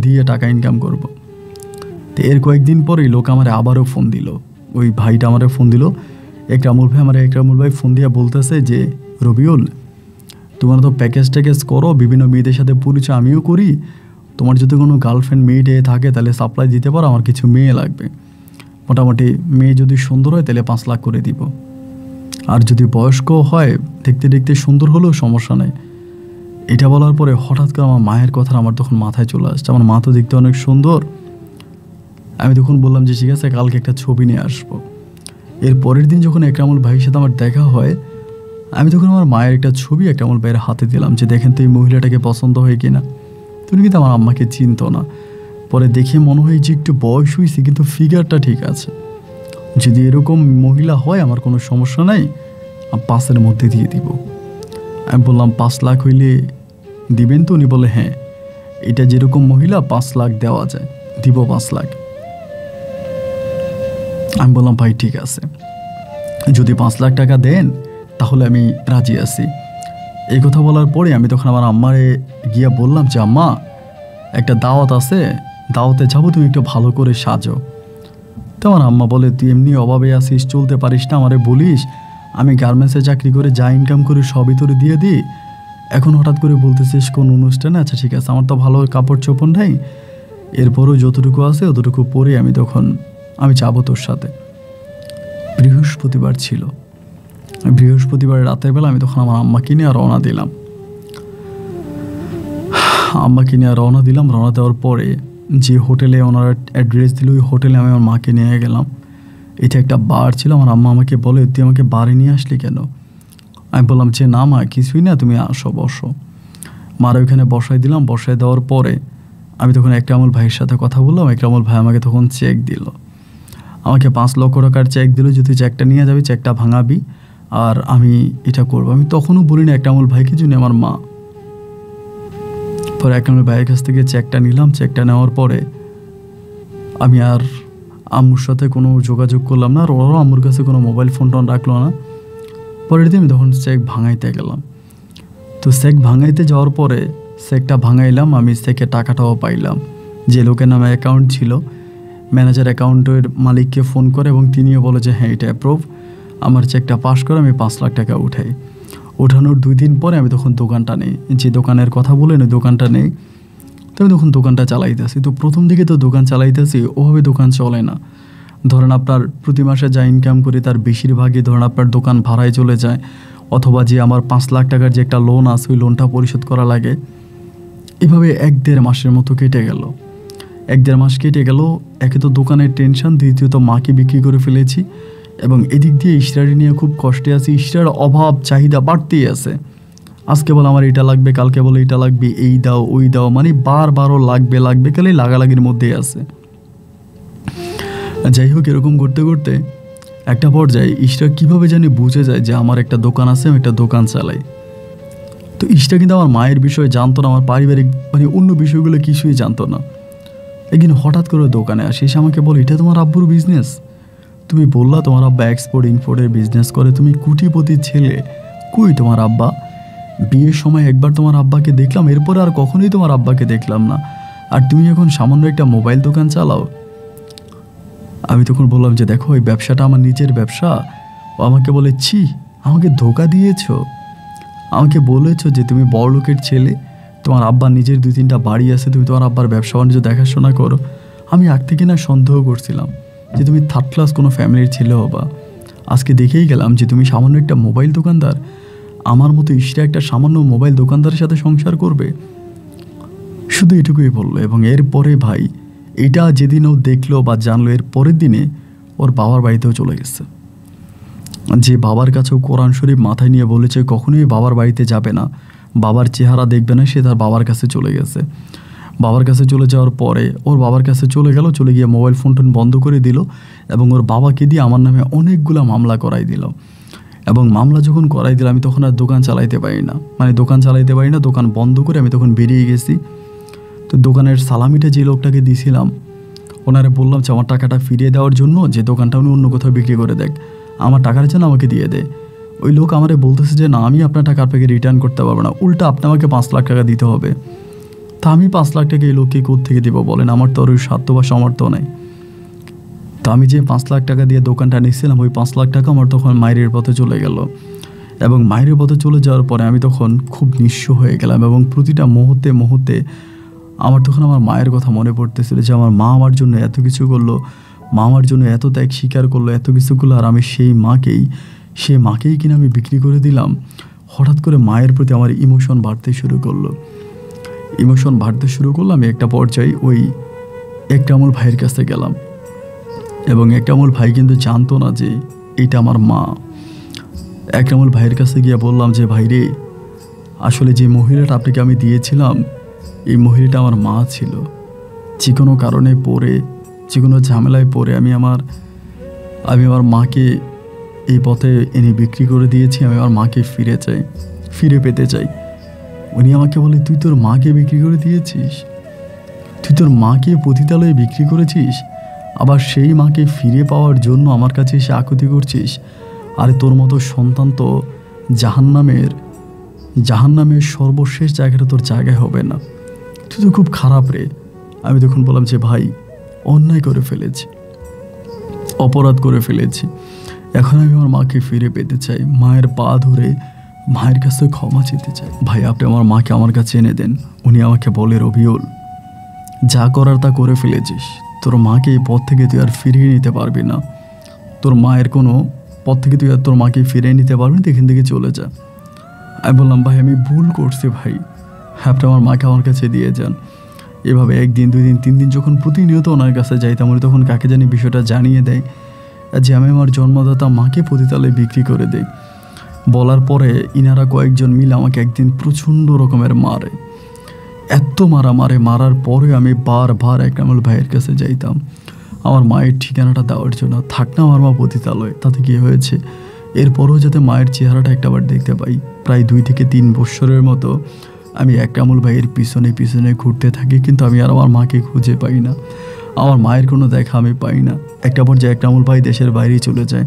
দিয়ে টাকা ইনকাম করব। তো এর কয়েকদিন পরেই লোক আমারে আবারও ফোন দিল, ওই ভাইটা আমারে ফোন দিল, একরামুল ভাই ফোন দিয়ে বলতেছে যে রবিউল, তোমার তো প্যাকেজ করো, বিভিন্ন মেয়েদের সাথে পরিচয় আমিও করি, তোমার যদি কোনো গার্লফ্রেন্ড মেয়ে থাকে তাহলে সাপ্লাই দিতে পারো, আমার কিছু মেয়ে লাগবে, মোটামুটি মেয়ে যদি সুন্দর হয় তাহলে 5 লাখ করে দিব, আর যদি বয়স্ক হয় দেখতে দেখতে সুন্দর হলেও সমস্যা নেই। এটা বলার পরে হঠাৎ করে আমার মায়ের কথা আমার তখন মাথায় চলে আসছে। আমার মা তো দেখতে অনেক সুন্দর। আমি তখন বললাম যে ঠিক আছে, কালকে একটা ছবি নিয়ে আসবো। এর পরের দিন যখন একরামুল ভাইয়ের সাথে আমার দেখা হয়, আমি তখন আমার মায়ের একটা ছবি একরামুল ভাইয়ের হাতে দিলাম যে দেখেন তো এই মহিলাটাকে পছন্দ হয় কিনা। তুমি কিন্তু আমার আম্মাকে চিনতো না। পরে দেখে মনে হয় যে একটু বয়স হয়েছে, কিন্তু ফিগারটা ঠিক আছে। যদি এরকম মহিলা হয় আমার কোনো সমস্যা নাই, 5-এর মধ্যে দিয়ে দিব। আমি বললাম 5 লাখ হইলে দিবেন তো? উনি বলে হ্যাঁ, এটা যেরকম মহিলা 5 লাখ দেওয়া যায়, দিব 5 লাখ। আমি বললাম ভাই ঠিক আছে, যদি 5 লাখ টাকা দেন তাহলে আমি রাজি আছি। এই কথা বলার পরে আমি তখন আমার আম্মারে গিয়া বললাম যে আম্মা, একটা দাওয়াত আছে, দাওয়াতে যাবো, তুমি একটু ভালো করে সাজো। তো আমার আম্মা বলে তুই এমনি অভাবে আসিস, চলতে পারিস না, আমারে বলিস আমি গার্মেন্টসে চাকরি করে যা ইনকাম করি সবই তোরে দিয়ে দিই, এখন হঠাৎ করে বলতেছিস কোন অনুষ্ঠানে? আচ্ছা ঠিক আছে, আমার তো ভালো কাপড় চোপড় নেই, এরপরও যতটুকু আছে অতটুকু পরে আমি যাবো তোর সাথে। বৃহস্পতিবার ছিল, বৃহস্পতিবার রাতের বেলা আমি তখন আমার আম্মাকে নিয়ে রওনা দিলাম। রওনা দেওয়ার পরে যে হোটেলে ওনারা অ্যাড্রেস দিল, ওই হোটেলে আমি আমার মাকে নিয়ে গেলাম। এটা একটা বার ছিল। আমার আম্মা আমাকে বলে তুই আমাকে বারে নিয়ে আসলি কেন? আমি বললাম যে না মা, কিছুই না, তুমি আসো, বসো। মারা ওইখানে বসাই দিলাম। বসাই দেওয়ার পরে আমি তখন একরামুল ভাইয়ের সাথে কথা বললাম। একরামুল ভাই আমাকে তখন চেক দিল, আমাকে 5 লক্ষ টাকার চেক দিল, যদি চেকটা নিয়ে যাবি, চেকটা ভাঙাবি, আর আমি এটা করবো। আমি তখনও বলি না একরামুল ভাইকে, যিনি আমার মা। পরে একরামুল ভাইয়ের কাছ থেকে চেকটা নিলাম। চেকটা নেওয়ার পরে আমি আর আম্মুর সাথে কোনো যোগাযোগ করলাম না, আর ওরাও আম্মুর কাছে কোনো মোবাইল ফোন টোন রাখলো না। পরের দিন আমি তখন চেক ভাঙাইতে গেলাম। তো চেক ভাঙাইতে যাওয়ার পরে চেকটা ভাঙাইলাম, আমি চেকের টাকাটাও পাইলাম। যে লোকের নামে অ্যাকাউন্ট ছিল, ম্যানেজার অ্যাকাউন্টের মালিককে ফোন করে এবং তিনিও বলে যে হ্যাঁ এটা অ্যাপ্রুভ, আমার চেকটা পাস করে আমি 5 লাখ টাকা উঠাই। ওঠানোর 2 দিন পরে আমি তখন দোকানটা নেই, যে দোকানের কথা বলেন ওই দোকানটা নেই। তো আমি তখন দোকানটা চালাইতেছি। তো প্রথম দিকে তো দোকান চালাইতেছি, ওভাবে দোকান চলে না। ধরেন আপনার প্রতি মাসে যা ইনকাম করি তার বেশিরভাগই ধরেন আপনার দোকান ভাড়ায় চলে যায়, অথবা যে আমার 5 লাখ টাকার যে একটা লোন আছে ওই লোনটা পরিশোধ করা লাগে। এভাবে 1-1.5 মাসের মতো কেটে গেল। 1-1.5 মাস কেটে গেল। একে তো দোকানের টেনশন, দ্বিতীয়ত মাকে বিক্রি করে ফেলেছি, এবং এদিক দিয়ে ইশরারি নিয়ে খুব কষ্টে আছি। ইশরার অভাব চাহিদা বাড়তেই আছে। আজকে বলে আমার এটা লাগবে, কালকে বলে এটা লাগবে, এই দাও ওই দাও, মানে বারবারও লাগবে খালি লাগালাগির মধ্যেই আছে। যাই হোক, এরকম করতে করতে একটা পর্যায়ে ইশরা কীভাবে জানি বুঝে যায় যে আমার একটা দোকান আছে, আমি একটা দোকান চালাই। তো ইশরা কিন্তু আমার মায়ের বিষয়ে জানতো না, আমার পারিবারিক মানে অন্য বিষয়গুলো কিছুই জানতো না। একদিন হঠাৎ করে দোকানে আসে, এসে আমাকে বলে এটা তোমার আব্বুর বিজনেস? তুমি বললা তোমার আব্বা এক্সপোর্ট ইম্পোর্টের বিজনেস করে, তুমি কোটিপতির ছেলে, কই তোমার আব্বা? বিয়ের সময় একবার তোমার আব্বাকে দেখলাম, এরপরে আর কখনোই তোমার আব্বাকে দেখলাম না, আর তুমি এখন সামান্য একটা মোবাইল দোকান চালাও। আমি তখন বললাম যে দেখো, এই ব্যবসাটা আমার নিজের ব্যবসা। ও আমাকে বলে ছি, আমাকে ধোকা দিয়েছো, আমাকে বলেছো যে তুমি বড় লোকের ছেলে, তোমার আব্বার নিজের 2-3টা বাড়ি আছে, তুমি তোমার আব্বার ব্যবসা বাণিজ্য দেখাশোনা করো। আমি আগ থেকে না সন্দেহ করছিলাম যে তুমি 3rd ক্লাস কোনো ফ্যামিলির ছেলে হবা। আজকে দেখেই গেলাম যে তুমি সামান্য একটা মোবাইল দোকানদার, আমার মতো ইশরা একটা সামান্য মোবাইল দোকানদারের সাথে সংসার করবে। শুধু এটুকুই বললো। এবং এরপরে ভাই এটা যেদিন ও দেখলো বা জানলো, এর পরের দিনে ওর বাবার বাড়িতেও চলে গেছে। যে বাবার কাছেও কোরআন শরীফ মাথায় নিয়ে বলেছে কখনোই বাবার বাড়িতে যাবে না, বাবার চেহারা দেখবে না, সে তার বাবার কাছে চলে গেছে। বাবার কাছে চলে যাওয়ার পরে ওর বাবার কাছে চলে গেল, চলে গিয়ে মোবাইল ফোন টোন বন্ধ করে দিল এবং ওর বাবাকে দিয়ে আমার নামে অনেকগুলো মামলা করাই দিল। এবং মামলা যখন করাই দিল আমি তখন আর দোকান চালাইতে পারি না, দোকান বন্ধ করে আমি তখন বেরিয়ে গেছি। তো দোকানের সালামিটা যে লোকটাকে দিয়েছিলাম, ওনারে বললাম যে আমার টাকাটা ফিরিয়ে দেওয়ার জন্য, যে দোকানটা উনি অন্য কোথাও বিক্রি করে দেখ, আমার টাকার জন্য আমাকে দিয়ে দে। ওই লোক আমারে বলতেছে যে না, আমি আপনার টাকা আপনাকে রিটার্ন করতে পারবো না, উল্টা আপনি আমাকে 5 লাখ টাকা দিতে হবে। তা আমি 5 লাখ টাকা এই লোককে কোত্থেকে দেবো বলেন? আমার তো আর ওই সাধ্য বা সামর্থ্য নেই। তো আমি যে 5 লাখ টাকা দিয়ে দোকানটা নিচ্ছিলাম, ওই 5 লাখ টাকা আমার তখন মায়ের পথে চলে গেল। এবং মায়ের পথে চলে যাওয়ার পরে আমি তখন খুব নিঃস্ব হয়ে গেলাম এবং প্রতিটা মুহূর্তে আমার তখন আমার মায়ের কথা মনে পড়তেছিল যে আমার মা আমার জন্য এত কিছু করলো, মা আমার জন্য এত ত্যাগ স্বীকার করলো, এত কিছু করলো, আর আমি সেই মাকেই কিনা আমি বিক্রি করে দিলাম। হঠাৎ করে মায়ের প্রতি আমার ইমোশন বাড়তে শুরু করলো। আমি একটা পর্যায়ে ওই একরামুল ভাইয়ের কাছে গেলাম এবং একরামুল ভাই কিন্তু জানতো না যে এইটা আমার মা। একরামুল ভাইয়ের কাছে গিয়ে বললাম যে ভাই রে, আসলে যে মহিলাটা আপনাকে আমি দিয়েছিলাম, এই মহিলাটা আমার মা ছিল। যে কোনো কারণে পড়ে, যে কোনো ঝামেলায় পড়ে আমি আমার মাকে এই পথে এনে বিক্রি করে দিয়েছি। আমি আমার মাকে ফিরে পেতে চাই। উনি আমাকে বলে, তুই তোর মাকে বিক্রি করে দিয়েছিস? তুই তোর মাকে পতিতালয়ে বিক্রি করেছিস, আবার সেই মাকে ফিরে পাওয়ার জন্য আমার কাছে এসে আকুতি করছিস? আরে তোর মতো সন্তান তো জাহান্নামের সর্বশেষ জায়গাটা তোর জায়গায় হবে না। তুই তো খুব খারাপ রে। আমি তখন বললাম যে ভাই, অন্যায় করে ফেলেছি, অপরাধ করে ফেলেছি, এখন আমি আমার মাকে ফিরে পেতে চাই। মায়ের পা ধরে মায়ের কাছে ক্ষমা চেতে চাই। ভাই আপনি আমার মাকে আমার কাছে এনে দেন। উনি আমাকে বলে, রবিউল, যা করার তা করে ফেলেছিস, তোর মাকে এই পথ থেকে তুই আর ফিরিয়ে নিতে পারবি না। তোর মায়ের কোনো পথ থেকে তুই আর তোর মাকে ফিরিয়ে নিতে পারবি না, এখান থেকে চলে যা। আমি বললাম ভাই আমি ভুল করছি ভাই, আপনি আমার মাকে আমার কাছে দিয়ে যান। এভাবে 1 দিন 2 দিন 3 দিন যখন প্রতিনিয়ত ওনার কাছে যাইতাম, উনি তখন কাকে জানি বিষয়টা জানিয়ে দেয় যে আমি আমার জন্মদাতা মাকে পতিতালয়ে বিক্রি করে দেই। বলার পরে ইনারা কয়েকজন মিলে আমাকে একদিন প্রচণ্ড রকমের মারে, এত মারার পরে আমি বারবার একরামুল ভাইয়ের কাছে যাইতাম আমার মায়ের ঠিকানাটা দেওয়ার জন্য। থাক না আমার মা পতিতালয়ে, তাতে কী হয়েছে, এরপরও যাতে মায়ের চেহারাটা একটাবার দেখতে পাই। প্রায় 2 থেকে 3 বছরের মতো আমি একরামুল ভাইয়ের পিছনে ঘুরতে থাকি, কিন্তু আমি আর আমার মাকে খুঁজে পাই না। আমার মায়ের কোনো দেখা আমি পাই না। একটা পর্যায়ে একরামুল ভাই দেশের বাইরে চলে যায়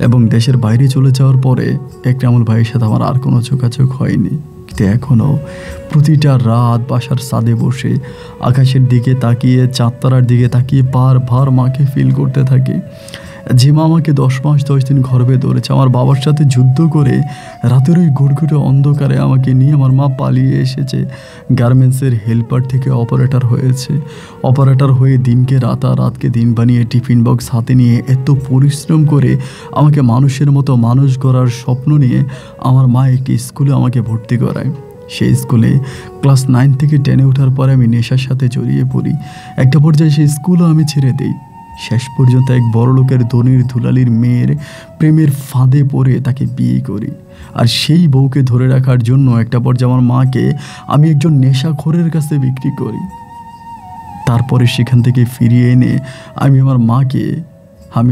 এবং দেশের বাইরে চলে যাওয়ার পরে একরামুল ভাইয়ের সাথে আমার আর কোনো যোগাযোগ হয়নি। কিন্তু এখনও প্রতিটা রাত বাসার ছাদে বসে আকাশের দিকে তাকিয়ে, চাঁদতারার দিকে তাকিয়ে বারবার মাকে ফিল করতে থাকি। যে মা আমাকে 10 মাস 10 দিন গর্ভে ধরেছে, আমার বাবার সাথে যুদ্ধ করে রাতের ওই ঘুটঘুটে অন্ধকারে আমাকে নিয়ে আমার মা পালিয়ে এসেছে। গার্মেন্টসের হেল্পার থেকে অপারেটর হয়েছে, অপারেটর হয়ে দিনকে রাত আর রাতকে দিন বানিয়ে টিফিন বক্স হাতে নিয়ে এত পরিশ্রম করে আমাকে মানুষের মতো মানুষ গড়ার স্বপ্ন নিয়ে আমার মা একটি স্কুলে আমাকে ভর্তি করায়। সেই স্কুলে ক্লাস 9 থেকে 10-এ ওঠার পরে আমি নেশার সাথে জড়িয়ে পড়ি। একটা পর্যায়ে সেই স্কুলও আমি ছেড়ে দিই। শেষ পর্যন্ত এক বড়লোকের ধনির ধুলালির মেয়ের প্রেমের ফাঁদে পড়ে তাকে বিয়ে করি। আর সেই বউকে ধরে রাখার জন্য একটা পর্যায়ে আমার মাকে আমি একজন নেশাখোরের কাছে বিক্রি করি। তারপরে সেখান থেকে ফিরিয়ে এনে আমি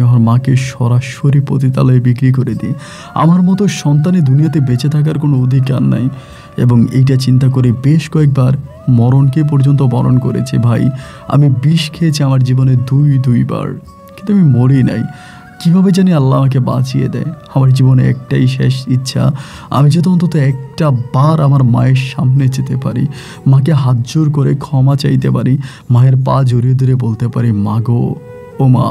আমার মাকে সরাসরি পতিতালয়ে বিক্রি করে দিই। আমার মতো সন্তানের দুনিয়াতে বেঁচে থাকার কোনো অধিকার নাই। এবং এইটা চিন্তা করে বেশ কয়েকবার মরণকে পর্যন্ত বরণ করেছি। ভাই আমি বিষ খেয়েছি আমার জীবনে 2বার, কিন্তু আমি মরি নাই। কীভাবে জানি আল্লাহ আমাকে বাঁচিয়ে দেয়। আমার জীবনে একটাই শেষ ইচ্ছা, আমি যাতে অন্তত একটা বার আমার মায়ের সামনে যেতে পারি, মাকে হাত জোর করে ক্ষমা চাইতে পারি, মায়ের পা জড়িয়ে ধরে বলতে পারি, মা গো, ও মা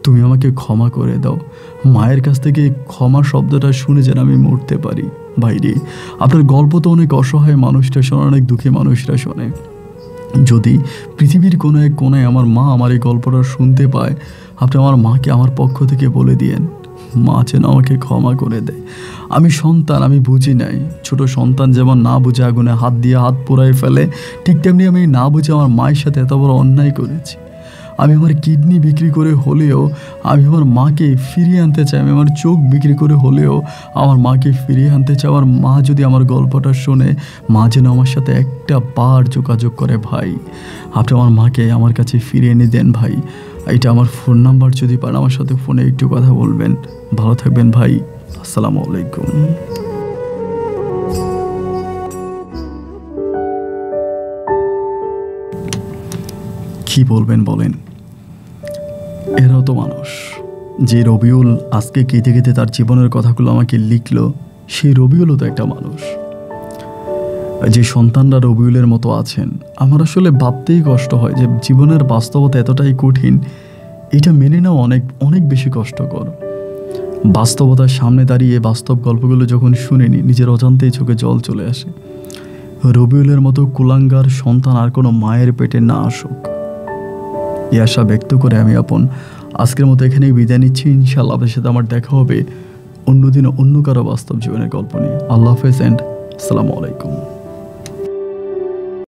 তুমি আমাকে ক্ষমা করে দাও। মায়ের কাছ থেকে ক্ষমা শব্দটা শুনে যেন আমি মরতে পারি। ভাইরে, আপনার গল্প তো অনেক অসহায় মানুষরা শোনে, অনেক দুঃখী মানুষরা শোনে। যদি পৃথিবীর কোনো এক কোনায় আমার মা আমার এই গল্পটা শুনতে পায়, আপনি আমার মাকে আমার পক্ষ থেকে বলে দিয়েন, মা যেন আমাকে ক্ষমা করে দেয়। আমি সন্তান, আমি বুঝি নাই। ছোট সন্তান যেমন না বুঝে আগুনে হাত দিয়ে হাত পোড়ায় ফেলে, ঠিক তেমনি আমি না বুঝে আমার মায়ের সাথে এত বড় অন্যায় করেছি। আমি আমার কিডনি বিক্রি করে হলেও আমি আমার মাকে ফিরিয়ে আনতে চাই। আমি আমার চোখ বিক্রি করে হলেও আমার মাকে ফিরিয়ে আনতে চাই। আমার মা যদি আমার গল্পটা শোনে, মা যেন আমার সাথে একটা বার যোগাযোগ করে। ভাই, আপনি আমার মাকে আমার কাছে ফিরিয়ে এনে দেন ভাই। এটা আমার ফোন নাম্বার, যদি পারেন আমার সাথে ফোনে একটু কথা বলবেন। ভালো থাকবেন ভাই। আসসালামু আলাইকুম। কি বলবেন বলেন? এরাও তো মানুষ। যে রবিউল আজকে কেঁদে কেঁদে তার জীবনের কথাগুলো আমাকে লিখলো, সেই রবিউলও তো একটা মানুষ। যে সন্তানরা রবিউলের মতো আছেন, আমার আসলে ভাবতেই কষ্ট হয় যে জীবনের বাস্তবতা এতটাই কঠিন, এটা মেনে নেওয়া অনেক অনেক বেশি কষ্টকর। বাস্তবতার সামনে দাঁড়িয়ে বাস্তব গল্পগুলো যখন শুনিনি, নিজের অজান্তেই চোখে জল চলে আসে। রবিউলের মতো কুলাঙ্গার সন্তান আর কোনো মায়ের পেটে না আসুক, এই আশা ব্যক্ত করে আমি আপন আজকের মতো এখানেই বিদায় নিচ্ছি। ইনশাআল্লাহ আপনার সাথে আমার দেখা হবে অন্যদিন অন্য কারো বাস্তব জীবনের গল্প নিয়ে। আল্লাহ হাফেজ এন্ড আসসালামু আলাইকুম।